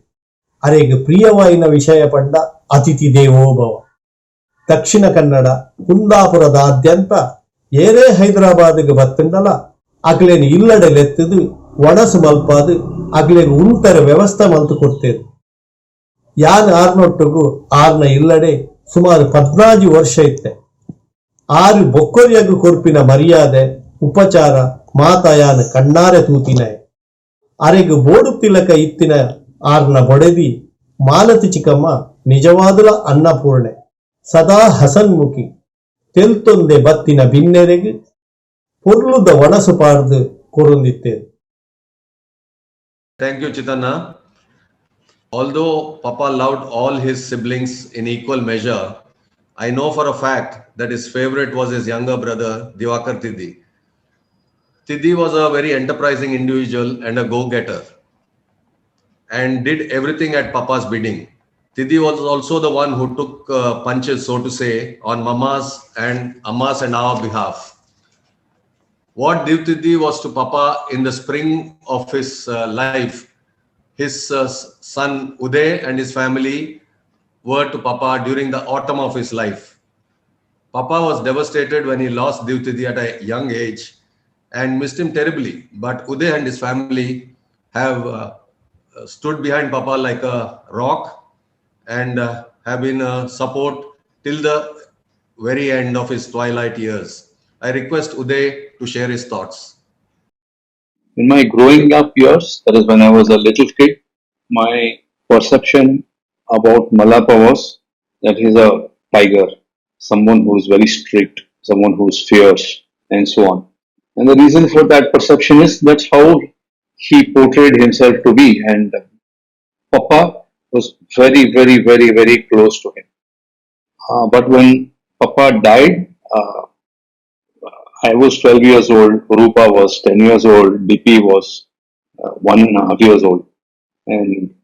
ಅರೆಗ್ ಪ್ರಿಯವಾಯಿನ ವಿಷಯ ಪಂಡ ಅತಿಥಿ ದೇವೋಭವ. ದಕ್ಷಿಣ ಕನ್ನಡ ಕುಂದಾಪುರದಾದ್ಯಂತ ಏರೇ ಹೈದರಾಬಾದ್ಗೆ ಬತ್ತಂಡಲ ಅಕ್ಲೆನ್ ಇಲ್ಲಡೆಲೆತ್ತದು ಒಣಸು ಮಲ್ಪಾದು ಅಕ್ಲೆಗ್ ಉಂಟರ ವ್ಯವಸ್ಥೆ ಮಲ್ತು ಕೊಡ್ತೇರು. ಯಾನ್ ಆರ್ನೊಟ್ಟಿಗೂ ಆರ್ನ ಇಲ್ಲಡೆ ಸುಮಾರು 14 ವರ್ಷ ಇತ್ತೆ. ಆರು ಬೊಕ್ಕೊರಿಯಗು ಕೊರ್ಪಿನ ಮರ್ಯಾದೆ ಉಪಚಾರ ಮಾತಾಯಾನ ಕಣ್ಣಾರೆ ತೂತಿನಾಯ ಅರೆಗು ಬೋಡು ತಿಲಕ ಇತ್ತಿನ ಆರ್ನ ಬೊಡೆದಿ ಮಾಲತಿ ಚಿಕ್ಕಮ್ಮ ನಿಜವಾದುಲ ಅನ್ನಪೂರ್ಣೆ ಸದಾ ಹಸನ್ಮುಖಿ ತೆಲ್ತೊಂದೆ ಬತ್ತಿನ ಭಿನ್ನೆರೆಗು ಪೊರ್ಲುದ ಒಣಸು ಪಾಡ್ದು ಕೊರೊಂದಿತ್ತೇರು. Thank you, Chitanna. Although Papa loved all his siblings in equal measure, I know for a fact that his favorite was his younger brother, Diwakar Tiddi. Tiddi was a very enterprising individual and a go-getter and did everything at Papa's bidding. Tiddi was also the one who took punches, so to say, on Mama's and Amma's and our behalf. What Div Tiddi was to Papa in the spring of his life, his son Uday and his family were to Papa during the autumn of his life. Papa was devastated when he lost Div Tiddi at a young age and missed him terribly. But Uday and his family have stood behind Papa like a rock and have been support till the very end of his twilight years. I request Uday to share his thoughts. In my growing up years, that is when I was a little kid, my perception about Mallappa was that he's a tiger, someone who is very strict, someone who's fierce, and so on. And the reason for that perception is that's how he portrayed himself to be. And Papa was very, very, very, very close to him. But when Papa died, I was 12 years old, Rupa was 10 years old, DP was 1.5 years old. And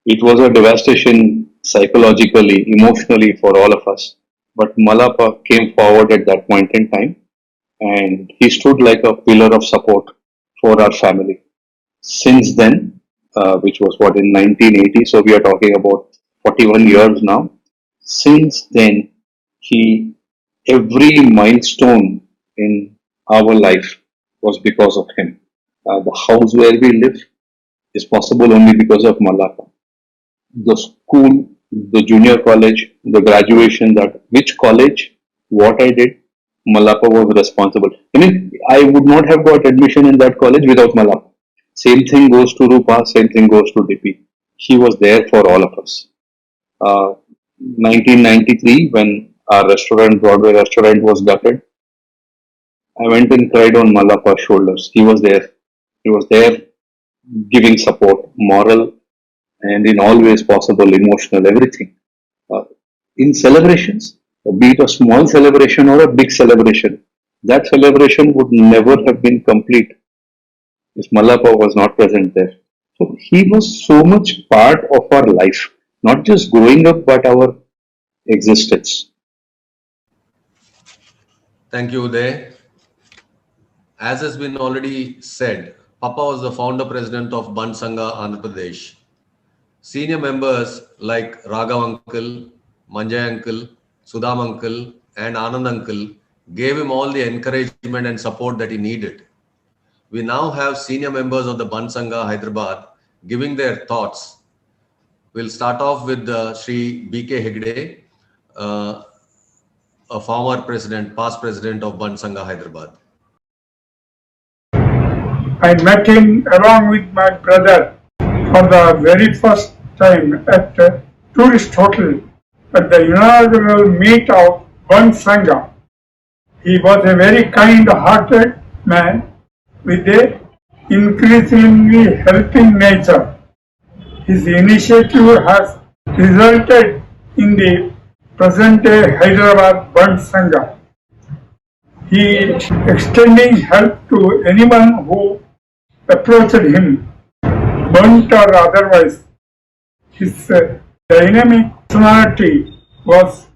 it was a devastation psychologically, emotionally for all of us. But Mallappa came forward at that point in time and he stood like a pillar of support for our family. Since then, which was what in 1980, so we are talking about 41 years now. Since then, every milestone in our life was because of him. The house where we live is possible only because of Mallappa. The school, the junior college, the graduation, which college, what I did, Mallappa was responsible. I mean, I would not have got admission in that college without Mallappa. Same thing goes to Rupa, same thing goes to DP. He was there for all of us. 1993, when our restaurant, Broadway restaurant, was gutted, I went and cried on Mallappa's shoulders. He was there. He was there giving support, moral, and in all ways possible, emotional, everything. In celebrations, be it a small celebration or a big celebration, that celebration would never have been complete if Mallappa was not present there. So he was so much part of our life, not just growing up, but our existence. Thank you, Uday. As has been already said, Papa was the founder president of Band Sangha, Andhra Pradesh. Senior members like Raghav uncle, Manjay uncle, Sudham uncle, and Anand uncle gave him all the encouragement and support that he needed. We now have senior members of the Band Sangha, Hyderabad, giving their thoughts. We'll start off with Shri B.K. Hegde, a former president, past president of Band Sangha, Hyderabad. I met him along with my brother for the very first time at a tourist hotel at the inaugural meet of Band Sangha. He was a very kind-hearted man with a increasingly helping nature. His initiative has resulted in the present-day Hyderabad Band Sangha. He is extending help to anyone who approached him, burnt or otherwise. His dynamic personality was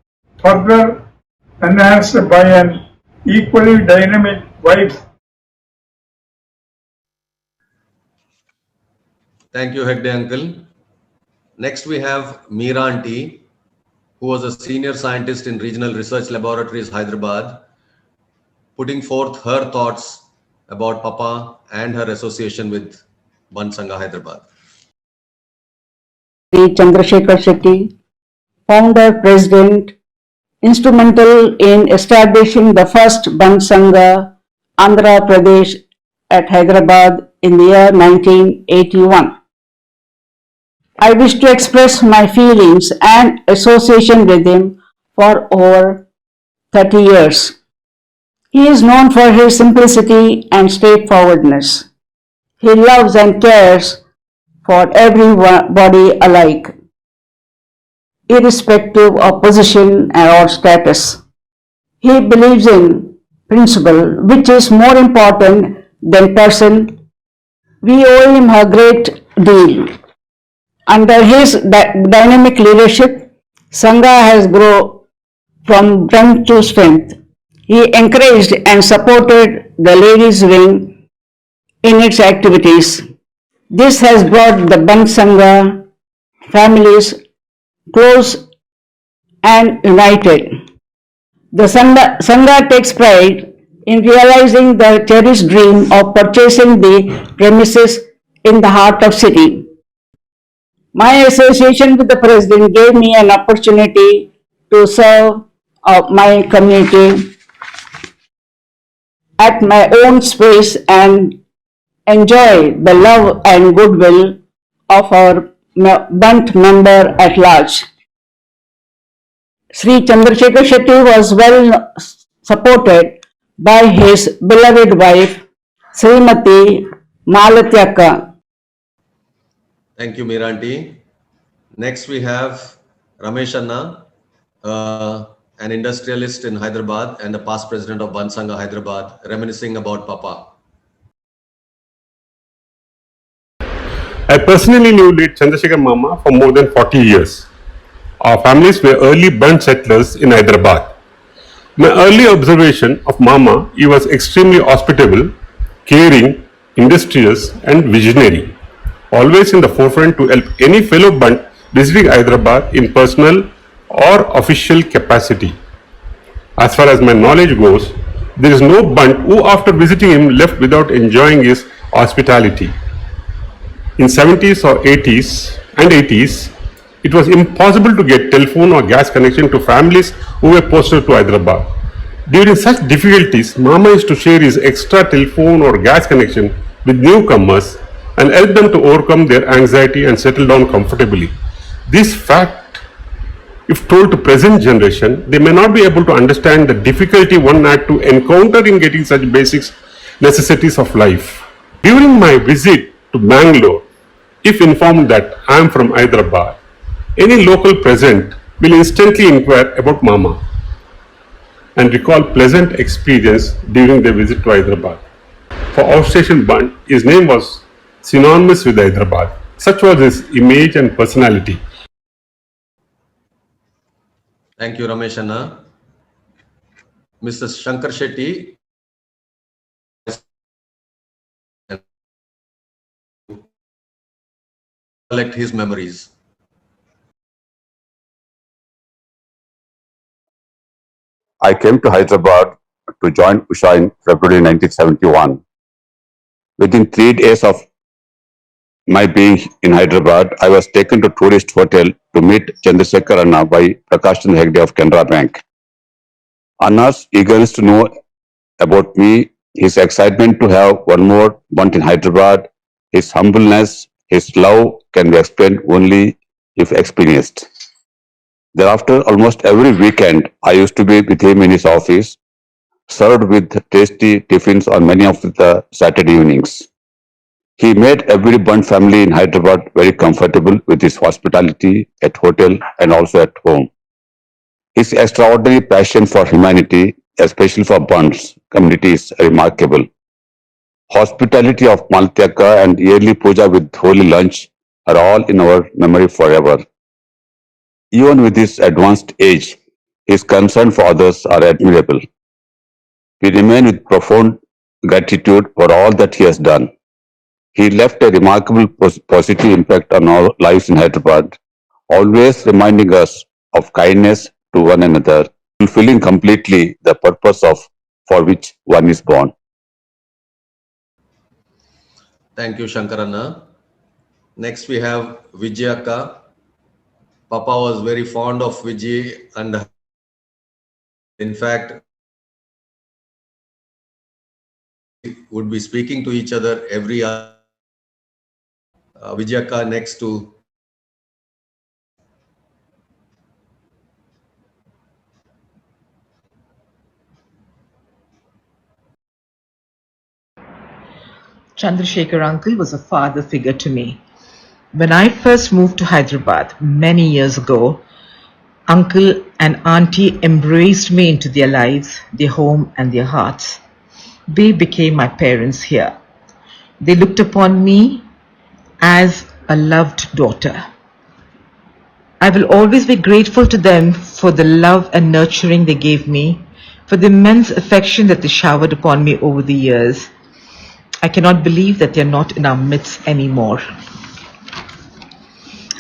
further enhanced by an equally dynamic wife. Thank you, Hegde uncle. Next, we have Meera aunty, who was a senior scientist in Regional Research Laboratories, Hyderabad, putting forth her thoughts about Papa and her association with Band Sangha, Hyderabad. Chandrasekhar Shetty, founder, president, instrumental in establishing the first Band Sangha, Andhra Pradesh at Hyderabad in the year 1981. I wish to express my feelings and association with him for over 30 years. He is known for his simplicity and straightforwardness. He loves and cares for everybody alike, irrespective of position or status. He believes in principle, which is more important than person. We owe him a great deal. Under his dynamic leadership, Sangha has grown from strength to strength. He encouraged and supported the ladies' wing in its activities. This has brought the Band Sangha families close and united. The Sangha takes pride in realizing the cherished dream of purchasing the premises in the heart of city. My association with the president gave me an opportunity to serve my community at my own space and enjoy the love and goodwill of our Bunt member at large. Sri Chandrasekhar Shetty was well supported by his beloved wife, Srimati Malatyaka. Thank you, Miranti. Next, we have Ramesh Anna, an industrialist in Hyderabad and a past president of Bunt Sangha Hyderabad, reminiscing about Papa. I personally knew late Chandrasekhar Mama for more than 40 years. Our families were early Bunt settlers in Hyderabad. My early observation of Mama, he was extremely hospitable, caring, industrious and visionary, always in the forefront to help any fellow Bunt visiting Hyderabad in personal or official capacity. As far as my knowledge goes, there is no Bunt who after visiting him left without enjoying his hospitality. In 70s or 80s, it was impossible to get telephone or gas connection to families who were posted to Hyderabad. During such difficulties, Mama used to share his extra telephone or gas connection with newcomers and help them to overcome their anxiety and settle down comfortably. This fact, if told to present generation, they may not be able to understand the difficulty one had to encounter in getting such basic necessities of life. During my visit to Bangalore, if informed that I am from Hyderabad, any local present will instantly inquire about Mama and recall pleasant experience during their visit to Hyderabad. For outstation Bunt, his name was synonymous with Hyderabad. Such was his image and personality. Thank you, Ramesh Anna. Mr. Shankar Shetty, collect his memories. I came to Hyderabad to join Usha in February 1971. Within 3 days of my being in Hyderabad, I was taken to tourist hotel to meet Chandrasekhar Anna by Prakash Chandra Hegde of Canara Bank. Anna's eagerness to know about me, his excitement to have one more Bunt in Hyderabad, his humbleness, his love can be explained only if experienced. Thereafter, almost every weekend, I used to be with him in his office, served with tasty tiffins on many of the Saturday evenings. He made every Bunt family in Hyderabad very comfortable with his hospitality at hotel and also at home. His extraordinary passion for humanity, especially for Bunts community, is remarkable. Hospitality of Malatyaka and yearly puja with holy lunch are all in our memory forever. Even with his advanced age, his concern for others are admirable. We remain with profound gratitude for all that he has done. He left a remarkable positive impact on our lives in Hyderabad, always reminding us of kindness to one another, fulfilling completely the purpose for which one is born. Thank you, Shankarana. Next, we have Vijayaka. Papa was very fond of Vijay, and in fact, would be speaking to each other every hour. Vijayaka next to Chandrasekhar uncle was a father figure to me. When I first moved to Hyderabad many years ago, uncle and auntie embraced me into their lives, their home and their hearts. They became my parents here. They looked upon me as a loved daughter. I will always be grateful to them for the love and nurturing they gave me, for the immense affection that they showered upon me over the years. I cannot believe that they are not in our midst anymore.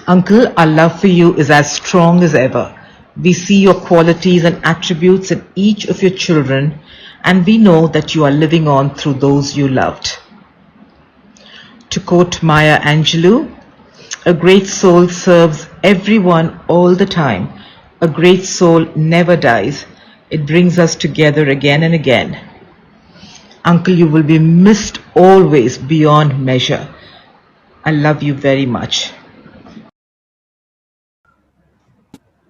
Uncle, our love for you is as strong as ever. We see your qualities and attributes in each of your children, and we know that you are living on through those you loved. To quote Maya Angelou, a great soul serves everyone all the time. A great soul never dies. It brings us together again and again. Uncle, you will be missed always beyond measure. I love you very much.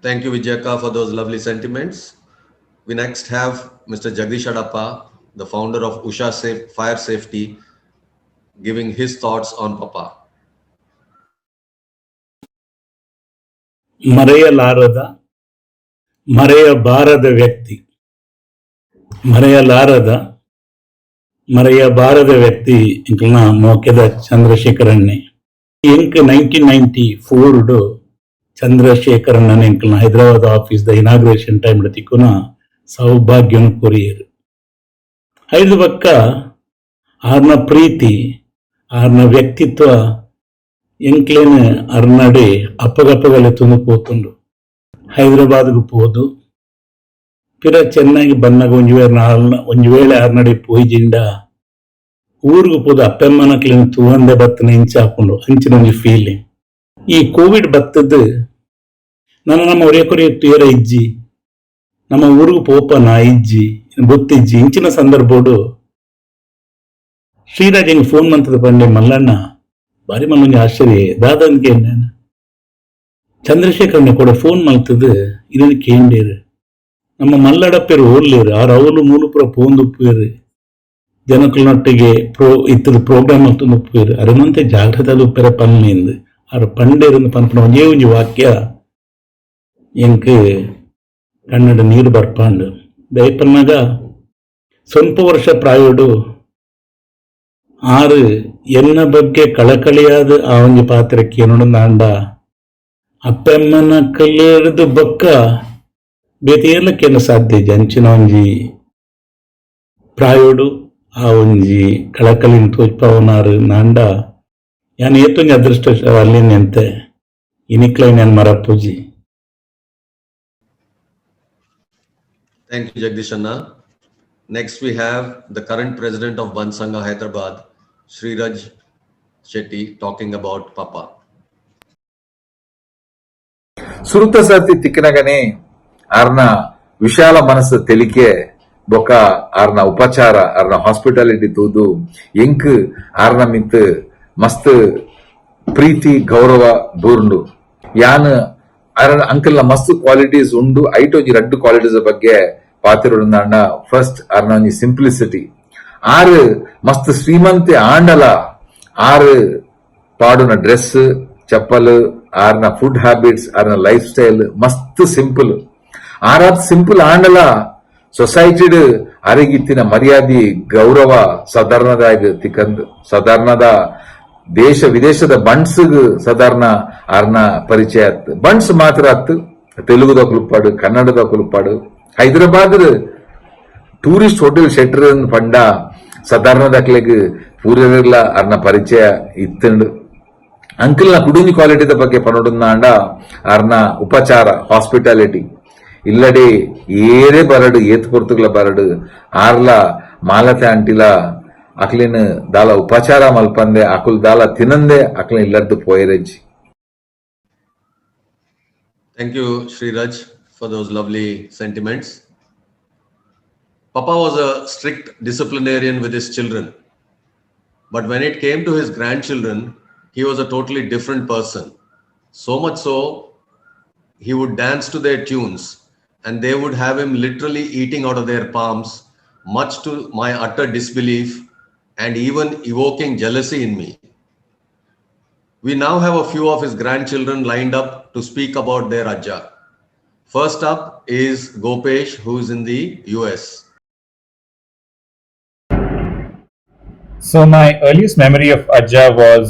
Thank you, Vijayaka, for those lovely sentiments. We next have Mr. Jagdish Adappa, the founder of Usha Fire Safety, giving his thoughts on Papa. ಮರೆಯಲಾರದ ಮರೆಯಬಾರದ ವ್ಯಕ್ತಿ ಮರೆಯಬಾರದ ವ್ಯಕ್ತಿ ಇಂಕಲ್ನ ಮೋಕೆದ ಚಂದ್ರಶೇಖರಣ್ಣೆ ಇಂಕ್ 1994 ಚಂದ್ರಶೇಖರಣ್ಣನ ಇಂಕಲ್ನ Hyderabad office ದ inauguration time ತಿಕ್ಕುನ ಸೌಭಾಗ್ಯನ ಕೊರಿಯರು ಐದು ಪಕ್ಕ ಆರ್ನ ಪ್ರೀತಿ ಆರ್ನ ವ್ಯಕ್ತಿತ್ವ ಎಂಕ್ಲೇನು ಅರ್ನಡೆ ಅಪ್ಪಗಪ್ಪಗಲೆ ತುಂಬಿపోతుండు ಹೈದರಾಬಾದ್ಗೆ పోదు ಪಿರ ಚೆನ್ನಾಗಿ ಬನ್ನಾಗ ಒಂಜು ವೇಳೆ ಅರ್ನಡೆ ಪೋಯ್ಜಿಂಡ ಊರಿಗೆ పోదు ಅಪ್ಪೆಮ್ಮನಕ್ಲೇನು ತೂವಂದೆ ಬತ್ತನ ಇಂಚಾಕೊಂಡು ಅಂಚಿನ ಒಂಜಿ ಫೀಲಿಂಗ್ ಈ ಕೋವಿಡ್ ಬತ್ತದ್ದು ನಮ್ಮ ಒರೆಕೊರೆ ತುಯರ ಇಜ್ಜಿ ನಮ್ಮ ಊರಿಗೆ ಪೋಪನ ಇಜ್ಜಿ ಬೊತ್ತಿಜ್ಜಿ ಇಂಚಿನ ಸಂದರ್ಭಡು ಶ್ರೀರಾಜ್ ಹೆಂಗೆ ಫೋನ್ ಮಂತದ ಬಂಡೆ ಮಲ್ಲಣ್ಣ ಬಾರಿ ಮಲ್ಲೊಂಜಿ ಆಶ್ಚರ್ಯ ದಾದನ್ಗೆ ಚಂದ್ರಶೇಖರಣ್ಣ ಕೂಡ ಫೋನ್ ಮಲ್ತದ್ದು ಇದನ್ನು ಕೇಂಡೇರು ನಮ್ಮ ಮಲ್ಲಡಪ್ಪೇರು ಓಡ್ಲೇರು ಆ ರೌಲು ಮೂಲಪುರ ಪೋಂದುಪ್ಪೇರು ಜನಕಲ್ನೊಟ್ಟಿಗೆ ಇತ್ತದ ಪ್ರೋಗ್ರಾಮ್ ಮಲ್ತೊಂದುಪ್ಪೇರು ಅರನಂತೆ ಜಾಗ್ರತೆ ಉಪ್ಪೇರ ಪನ್ನೆಂದು ಆರ ಪಂಡೇರನ್ನು ಪನ್ಪನ ಒಂಜೇ ಒಂಜಿ ವಾಕ್ಯ ಎಂಕ್ ಕನ್ನಡ ನೀರು ಬರ್ಪಾಂಡು ದಯಪನ್ನಾಗ ಸ್ವಲ್ಪ ವರ್ಷ ಪ್ರಾಯೋಡು ಆರು ಎನ್ನ ಬಗ್ಗೆ ಕಳಕಳಿಯಾದ ಆ ಒಂಜಿ ಪಾತ್ರಕ್ಕೆ ನೋಡಂದ ಅಪ್ಪಮ್ಮನ ಕಲ್ಲೇರದು ಬೊಕ್ಕ ಬೇತೇರ್ಲಕ್ಕೇನು ಸಾಧ್ಯ ಅಂಚಿನ ಒಂಜಿ ಪ್ರಾಯೋಡು ಆ ಒಂಜಿ ಕಳಕಳಿನ ತೋಜ್ಪವನಾರು ನಾಂಡ ಯಾನ್ ಏತೊಂಜಿ ಅದೃಷ್ಟ ಅಲ್ಲಿನಂತೆ ಇನಿಕ್ಲೈ ನಾನು ಮರಪೂಜಿ. Thank you, Jagdish Anna. Next, we have the current president of Bansanga, Hyderabad, Sriraj Shetty, talking about Papa. ಸುರುತ ಸರ್ತಿ ತಿಕ್ಕಿನಗನೆ ಆರ್ನ ವಿಶಾಲ ಮನಸ್ಸು ತೆಲಿಕೆ ಬೊಕ ಆರ್ನ ಉಪಚಾರ ಆರ್ನ ಹಾಸ್ಪಿಟಾಲಿಟಿ ತೂದು ಎಂಕ್ ಆರ್ನ ಮಿತ್ ಮಸ್ತ್ ಪ್ರೀತಿ ಗೌರವ ಬೂರ್ಂಡು ಯಾನ್ ಅಂಕಲ್ನ ಮಸ್ತ್ ಕ್ವಾಲಿಟೀಸ್ ಉಂಡು ಐಟ್ ಒಂಜಿ 2 ಕ್ವಾಲಿಟೀಸ್ ಬಗ್ಗೆ ಪಾತಿರುಂಡ ಫಸ್ಟ್ ಆರ್ನ ಒಂಜಿ ಸಿಂಪ್ಲಿಸಿಟಿ ಆರು ಮಸ್ತ್ ಶ್ರೀಮಂತೆ ಆಂಡಲ ಆರು ಪಾಡುನ ಡ್ರೆಸ್ ಚಪ್ಪಲ್ ಆರ್ನ ಫುಡ್ ಹ್ಯಾಬಿಟ್ಸ್ ಆರ್ನ ಲೈಫ್ ಸ್ಟೈಲ್ ಮಸ್ತ್ ಸಿಂಪಲ್ ಆರಾತ್ ಸಿಂಪಲ್ ಆಂಡಲ ಸೊಸೈಟಿಡ್ ಅರಿಗಿತ್ತಿನ ಮರ್ಯಾದಿ ಗೌರವ ಸಾಧಾರಣದಾಗ ತಿಕ್ಕಂದ್ ಸಾಧಾರಣದ ದೇಶ ವಿದೇಶದ ಬಂಡ್ಸ್ ಸಾಧಾರಣ ಆರ್ನ ಪರಿಚಯ ಆತ್ ಬಂಡ್ಸ್ ಮಾತ್ರ ಆತ್ ತೆಲುಗುದ ಕುಲುಪಾಡು ಕನ್ನಡದ ಕುಲುಪಾಡು ಹೈದರಾಬಾದ್ ಟೂರಿಸ್ಟ್ ಹೋಟೆಲ್ ಶೆಟ್ರ್ ಪಂಡ ಸಾಧಾರಣದಕ್ಲೆಗ್ ಪೂರ್ಯರ್ಲ ಅರ್ನ ಪರಿಚಯ ಇತ್ತಂಡು ಅಂಕಲ್ನ ಕುಡುಂಜಿ ಕ್ವಾಲಿಟಿದ ಬಗ್ಗೆ ಪನೋಡುಂದಾಂಡ ಅರ್ನ ಉಪಚಾರ ಹಾಸ್ಪಿಟಾಲಿಟಿ ಇಲ್ಲಡೆ ಏರೇ ಬರಡು ಏತ್ ಪೊರ್ತುಗ್ಲ ಬರಡು ಆರ್ಲ ಮಾಲತೆ ಅಂಟಿಲ ಅಕ್ಲಿನ ದಾಲ ಉಪಚಾರ ಮಲ್ಪಂದೆ ಅಕುಲ್ ದಾಲ ತಿನಂದೆ ಅಕ್ಲಿನ ಇಲ್ಲದ್ದು ಪೋಯರೆಜ್ಜಿ. Thank you, Sriraj, for those lovely sentiments. Papa was a strict disciplinarian with his children. But when it came to his grandchildren, he was a totally different person. So much so, he would dance to their tunes and they would have him literally eating out of their palms, much to my utter disbelief and even evoking jealousy in me. We now have a few of his grandchildren lined up to speak about their Ajja. First up is Gopesh, who is in the US. So my earliest memory of Ajja was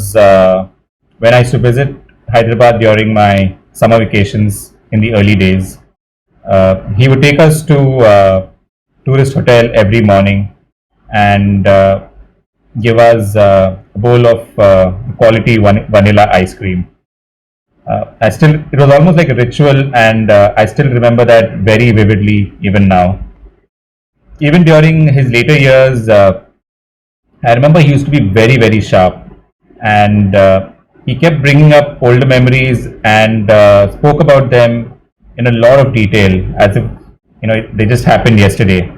when I used to visit Hyderabad during my summer vacations in the early days. He would take us to tourist hotel every morning and give us a bowl of quality vanilla ice cream. It was almost like a ritual, and I still remember that very vividly even now. Even during his later years, I remember he used to be very, very sharp. and he kept bringing up older memories and spoke about them in a lot of detail, as if they just happened yesterday.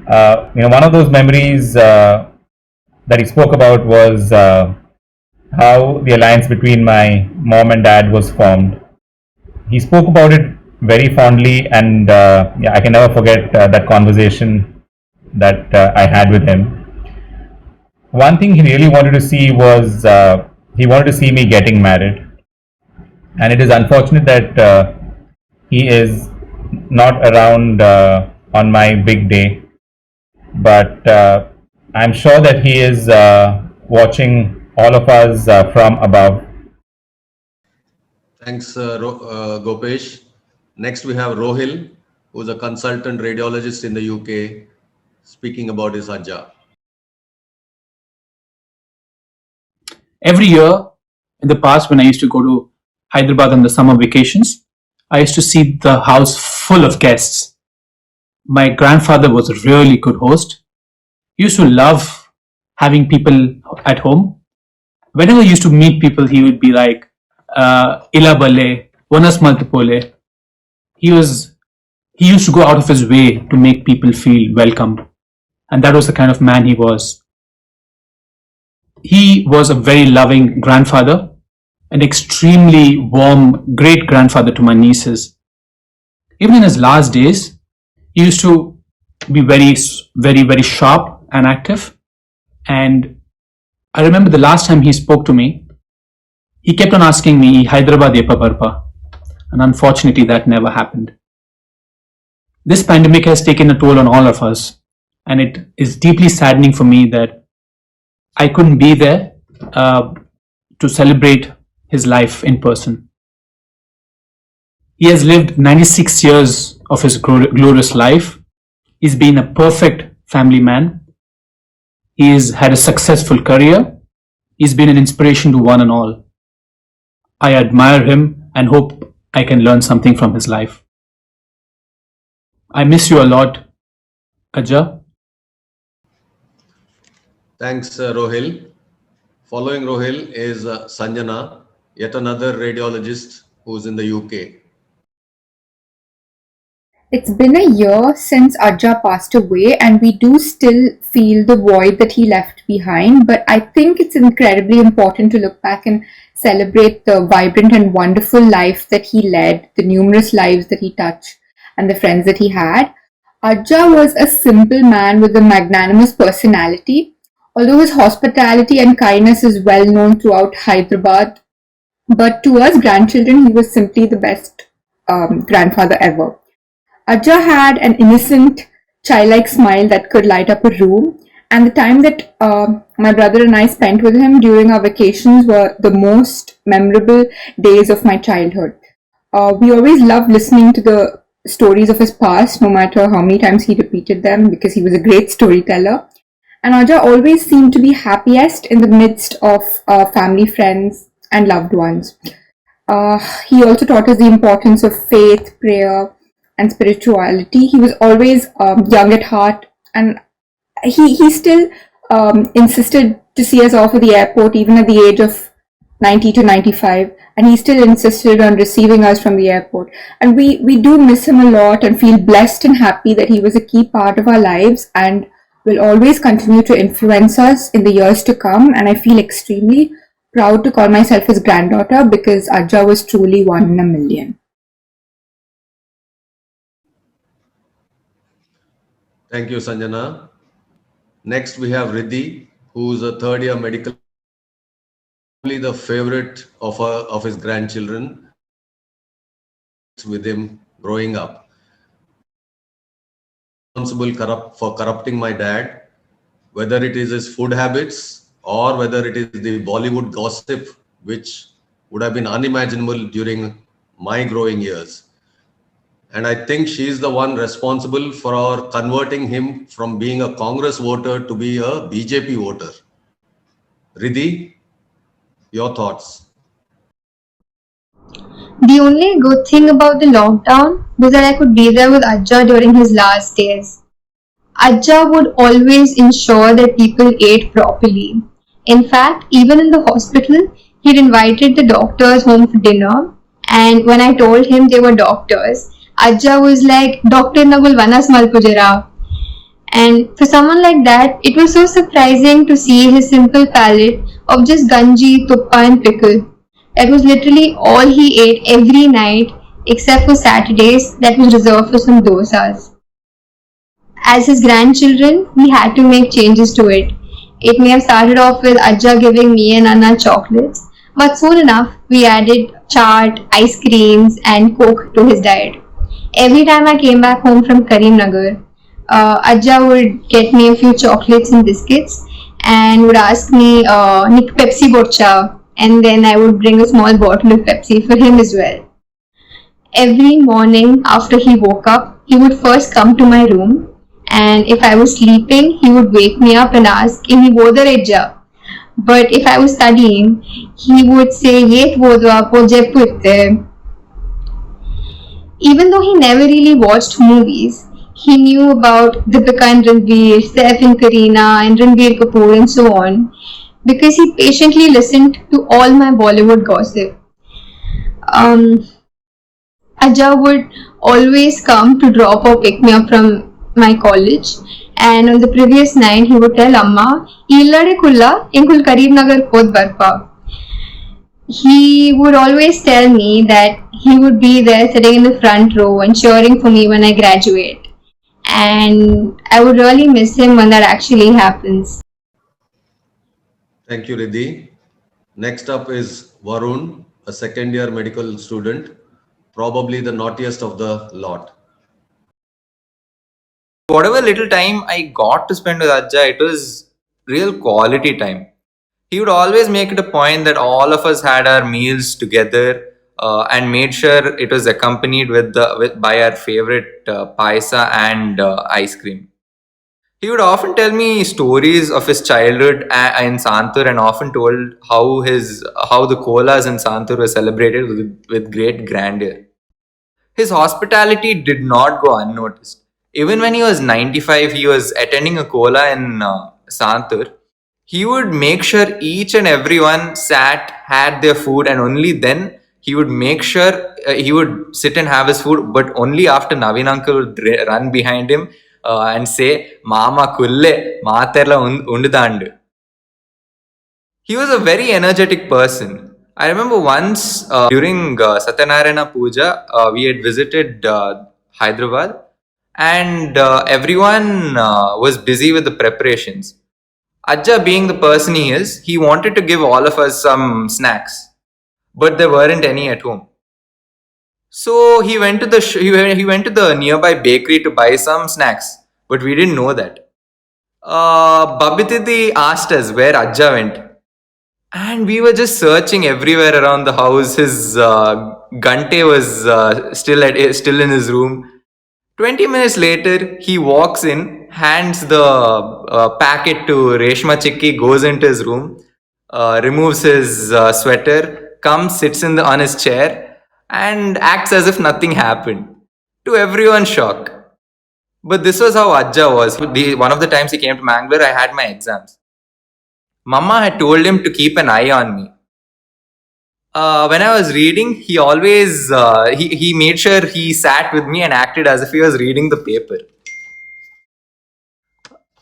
One of those memories that he spoke about was how the alliance between my mom and dad was formed. He spoke about it very fondly, and I can never forget that conversation that I had with him. One thing he really wanted to see was he wanted to see me getting married, and it is unfortunate that he is not around on my big day, but I'm sure that he is watching all of us from above. Thanks, Gopesh. Next, we have Rohil, who's a consultant radiologist in the UK, speaking about his Ajja. Every year in the past, when I used to go to Hyderabad on the summer vacations, I used to see the house full of guests. My grandfather was a really good host. He used to love having people at home. Whenever he used to meet people, he would be like, Ila Bale, Vanas Maltipole. He used to go out of his way to make people feel welcome. And that was the kind of man he was. He was a very loving grandfather, an extremely warm great grandfather to my nieces. Even in his last days, he used to be very, very, very sharp and active. And I remember the last time he spoke to me, he kept on asking me, Hyderabad Epa Barpa. And unfortunately, that never happened. This pandemic has taken a toll on all of us. And it is deeply saddening for me that I couldn't be there to celebrate his life in person. He has lived 96 years of his glorious life. He's been a perfect family man. He's had a successful career. He's been an inspiration to one and all. I admire him and hope I can learn something from his life. I miss you a lot, Ajja. Thanks, Rohil. Following Rohil is Sanjana, yet another radiologist who's in the UK. It's been a year since Ajja passed away, and we do still feel the void that he left behind. But I think it's incredibly important to look back and celebrate the vibrant and wonderful life that he led, the numerous lives that he touched, and the friends that he had. Ajja was a simple man with a magnanimous personality. Although his hospitality and kindness is well known throughout Hyderabad, but to us grandchildren, he was simply the best grandfather ever. Ajja had an innocent, childlike smile that could light up a room, and the time that my brother and I spent with him during our vacations were the most memorable days of my childhood. We always loved listening to the stories of his past, no matter how many times he repeated them, because he was a great storyteller. And Ajja always seemed to be happiest in the midst of family, friends, and loved ones. He also taught us the importance of faith, prayer, and spirituality. He was always young at heart, and he still insisted to see us off at the airport, even at the age of 90 to 95. And he still insisted on receiving us from the airport. And we do miss him a lot and feel blessed and happy that he was a key part of our lives and will always continue to influence us in the years to come. And I feel extremely proud to call myself his granddaughter, because Ajja was truly one in a million. Thank you, Sanjana. Next, we have Riddhi, who's a third year medical, the favorite of his grandchildren with him growing up. Responsible for corrupting my dad, whether it is his food habits or whether it is the Bollywood gossip, which would have been unimaginable during my growing years. And I think she is the one responsible for converting him from being a Congress voter to be a BJP voter. Riddhi, your thoughts? The only good thing about the lockdown was that I could be there with Ajja during his last days. Ajja would always ensure that people ate properly. In fact, even in the hospital, he'd invited the doctors home for dinner. And when I told him they were doctors, Ajja was like, Doctor Nagul Vanas Malpujara. And for someone like that, it was so surprising to see his simple palate of just ganji, tuppa and pickle. That was literally all he ate every night except for Saturdays that was reserved for some dosas. As his grandchildren, we had to make changes to it. It may have started off with Ajja giving me and Anna chocolates, but soon enough we added chaat, ice creams and coke to his diet. Every time I came back home from Karimnagar, Ajja would get me a few chocolates and biscuits and would ask me, Nik Pepsi Borcha, and then I would bring a small bottle of Pepsi for him as well. Every morning after he woke up, he would first come to my room, and if I was sleeping, he would wake me up and ask, Inni Bodareja. But if I was studying, he would say, Yet Bodwa po Jepputte. Even though he never really watched movies, he knew about Deepika and Ranveer, Saif and Kareena, and Ranbir Kapoor and so on, because he patiently listened to all my Bollywood gossip. Ajja would always come to drop or pick me up from my college, and on the previous night he would tell Amma, Illade Kulla, Inkul Karimnagar Pod Barpa. He would always tell me that he would be there sitting in the front row and cheering for me when I graduate. And I would really miss him when that actually happens. Thank you, Riddhi. Next up is Varun, a second-year medical student, probably the naughtiest of the lot. Whatever little time I got to spend with Ajja, it was real quality time. He would always make it a point that all of us had our meals together and made sure it was accompanied by our favorite paisa and ice cream. He would often tell me stories of his childhood in Santur, and often told how the kolas in Santur were celebrated with great grandeur. His hospitality did not go unnoticed. Even when he was 95, he was attending a kola in Santur. He would make sure each and everyone had their food, and only then he would make sure he would sit and have his food, but only after Naveen uncle would run behind him and say, Mama kulle, maaterla undudandu. He was a very energetic person. I remember once during Satyanarayana Puja, we had visited Hyderabad, and everyone was busy with the preparations. Ajja, being the person he is, he wanted to give all of us some snacks, but there weren't any at home. So he went to the nearby bakery to buy some snacks, but we didn't know that. Babititi asked us where Ajja went, and we were just searching everywhere around the house. His Gante was still in his room. 20 minutes later, he walks in, hands the packet to Reshma Chikki, goes into his room, removes his sweater, comes, sits on his chair, and acts as if nothing happened. To everyone's shock. But this was how Ajja was. One of the times he came to Mangalore, I had my exams. Mama had told him to keep an eye on me. When I was reading, he always he made sure he sat with me and acted as if he was reading the paper.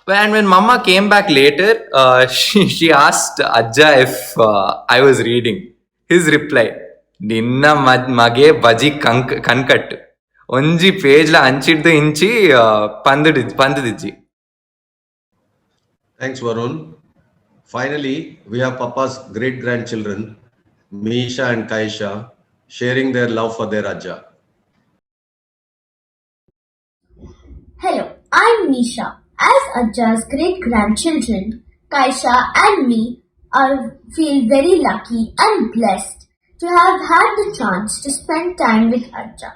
And when Mama came back later, she asked Ajja if I was reading. His reply, Ninna mage baji kankat. Onji page la anchiddu inchi pandidiji. Thanks, Varun. Finally, we have Papa's great-grandchildren, Misha and Kaisha, sharing their love for their Ajja. Hello, I'm Misha. As Ajja's great-grandchildren, Kaisha and me feel very lucky and blessed to have had the chance to spend time with Ajja.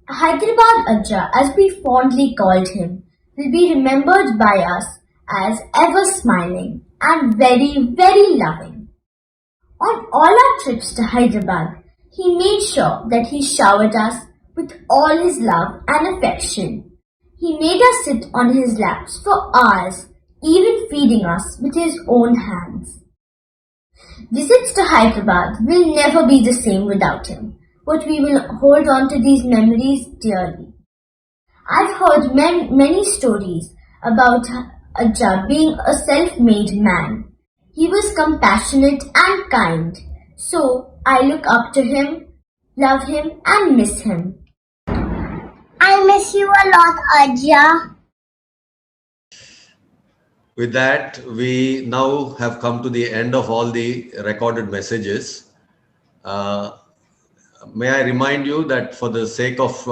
Hyderabad Ajja, as we fondly called him, will be remembered by us as ever smiling and very, very loving. On all our trips to Hyderabad, he made sure that he showered us with all his love and affection. He made us sit on his laps for hours, even feeding us with his own hands. Visits to Hyderabad will never be the same without him, but we will hold on to these memories dearly. I've heard many stories about Ajja being a self-made man. He was compassionate and kind, so I look up to him, love him and miss him. I miss you a lot, Ajja. With that, we now have come to the end of all the recorded messages. May I remind you that for the sake of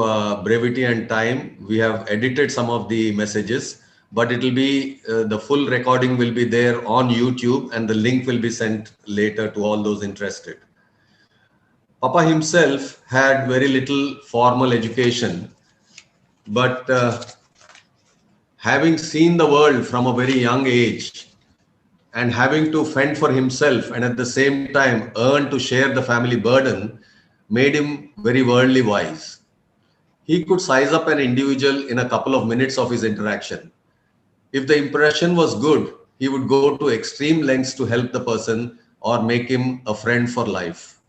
brevity and time, we have edited some of the messages, but it will be the full recording will be there on YouTube and the link will be sent later to all those interested. Papa himself had very little formal education, but having seen the world from a very young age and having to fend for himself and at the same time earn to share the family burden made him very worldly wise. He could size up an individual in a couple of minutes of his interaction. If the impression was good, he would go to extreme lengths to help the person or make him a friend for life.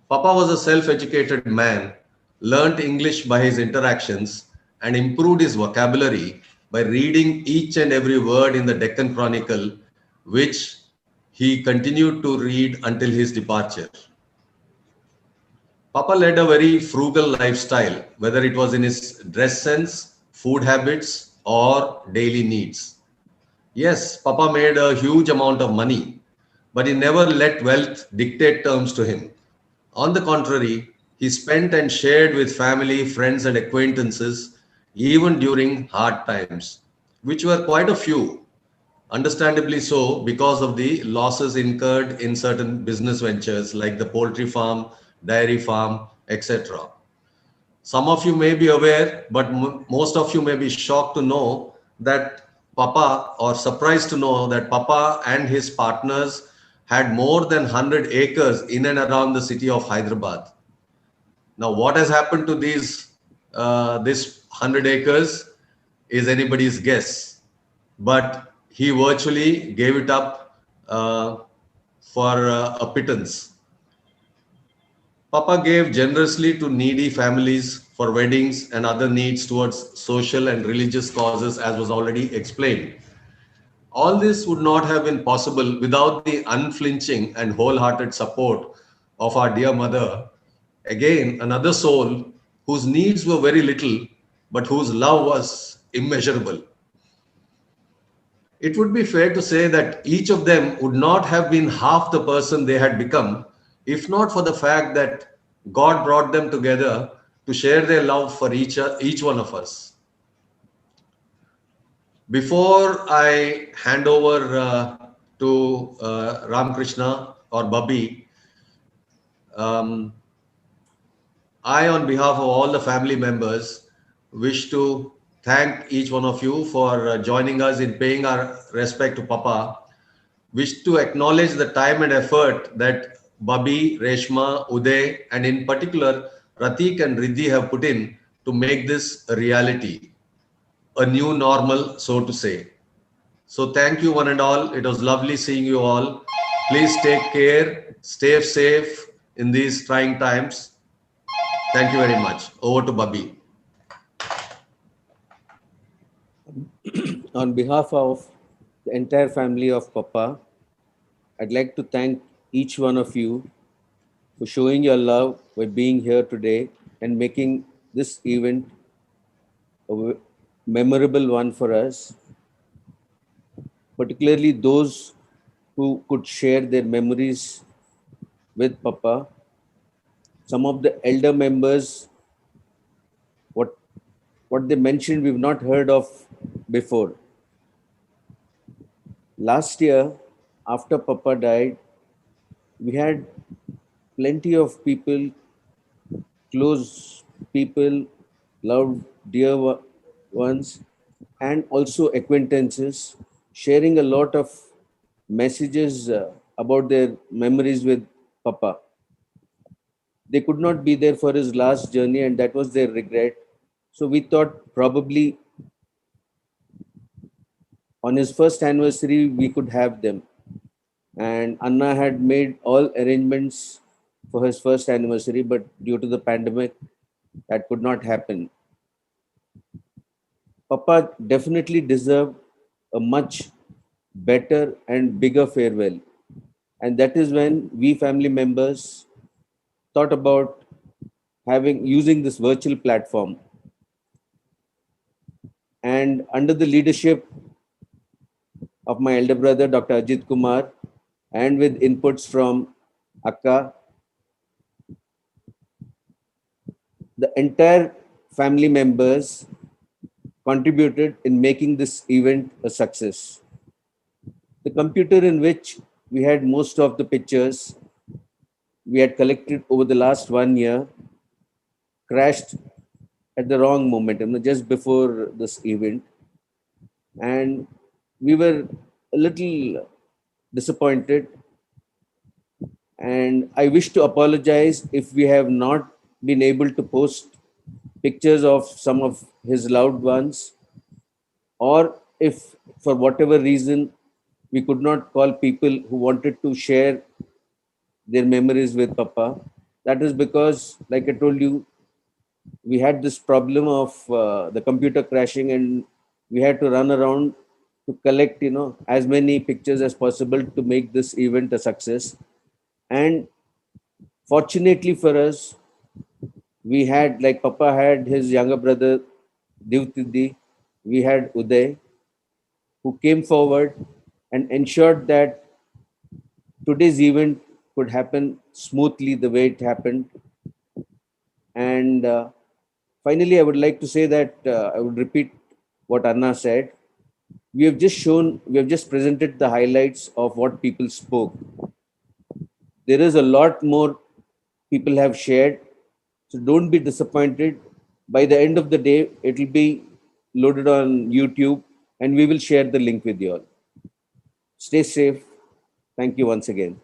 Papa was a self-educated man, learnt English by his interactions and improved his vocabulary by reading each and every word in the Deccan Chronicle, which he continued to read until his departure. Papa led a very frugal lifestyle, whether it was in his dress sense, food habits, or daily needs. Yes, Papa made a huge amount of money, but he never let wealth dictate terms to him. On the contrary, he spent and shared with family, friends, and acquaintances even during hard times, which were quite a few, understandably so because of the losses incurred in certain business ventures like the poultry farm, dairy farm, etc. Some of you may be aware, but most of you may be shocked to know that Papa, or surprised to know that Papa and his partners had more than 100 acres in and around the city of Hyderabad. Now, what has happened to this 100 acres is anybody's guess, but he virtually gave it up for a pittance. Papa gave generously to needy families for weddings and other needs towards social and religious causes, as was already explained. All this would not have been possible without the unflinching and wholehearted support of our dear mother, again, another soul whose needs were very little, but whose love was immeasurable. It would be fair to say that each of them would not have been half the person they had become if not for the fact that God brought them together to share their love for each one of us. Before I hand over to Ramkrishna or Bubby, I, on behalf of all the family members, wish to thank each one of you for joining us in paying our respect to Papa. Wish to acknowledge the time and effort that Bubby, Reshma, Uday, and in particular Ratik and Riddhi have put in to make this a reality, a new normal, so to say. So thank you one and all. It was lovely seeing you all. Please take care, stay safe in these trying times. Thank you very much. Over to Bubby. On behalf of the entire family of Papa, I'd like to thank each one of you for showing your love by being here today and making this event a memorable one for us, particularly those who could share their memories with Papa. Some of the elder members, what they mentioned, we've not heard of before. Last year, after Papa died, we had plenty of people, close people, loved, dear ones, and also acquaintances, sharing a lot of messages about their memories with Papa. They could not be there for his last journey, and that was their regret. So we thought probably On his first anniversary, we could have them. And Anna had made all arrangements for his first anniversary, but due to the pandemic, that could not happen. Papa definitely deserved a much better and bigger farewell. And that is when we family members thought about using this virtual platform. And under the leadership of my elder brother, Dr. Ajit Kumar, and with inputs from Akka, the entire family members contributed in making this event a success. The computer in which we had most of the pictures we had collected over the last 1 year crashed at the wrong moment, just before this event. And we were a little disappointed. And I wish to apologize if we have not been able to post pictures of some of his loved ones, or if for whatever reason we could not call people who wanted to share their memories with Papa. That is because, like I told you, we had this problem of the computer crashing, and we had to run around to collect, as many pictures as possible to make this event a success. And fortunately for us, we had, like Papa had his younger brother Divtidi, we had Uday, who came forward and ensured that today's event could happen smoothly the way it happened. And finally, I would like to say that I would repeat what Anna said. We have just presented the highlights of what people spoke. There is a lot more people have shared. So don't be disappointed. By the end of the day, it will be loaded on YouTube, and we will share the link with you all. Stay safe. Thank you once again.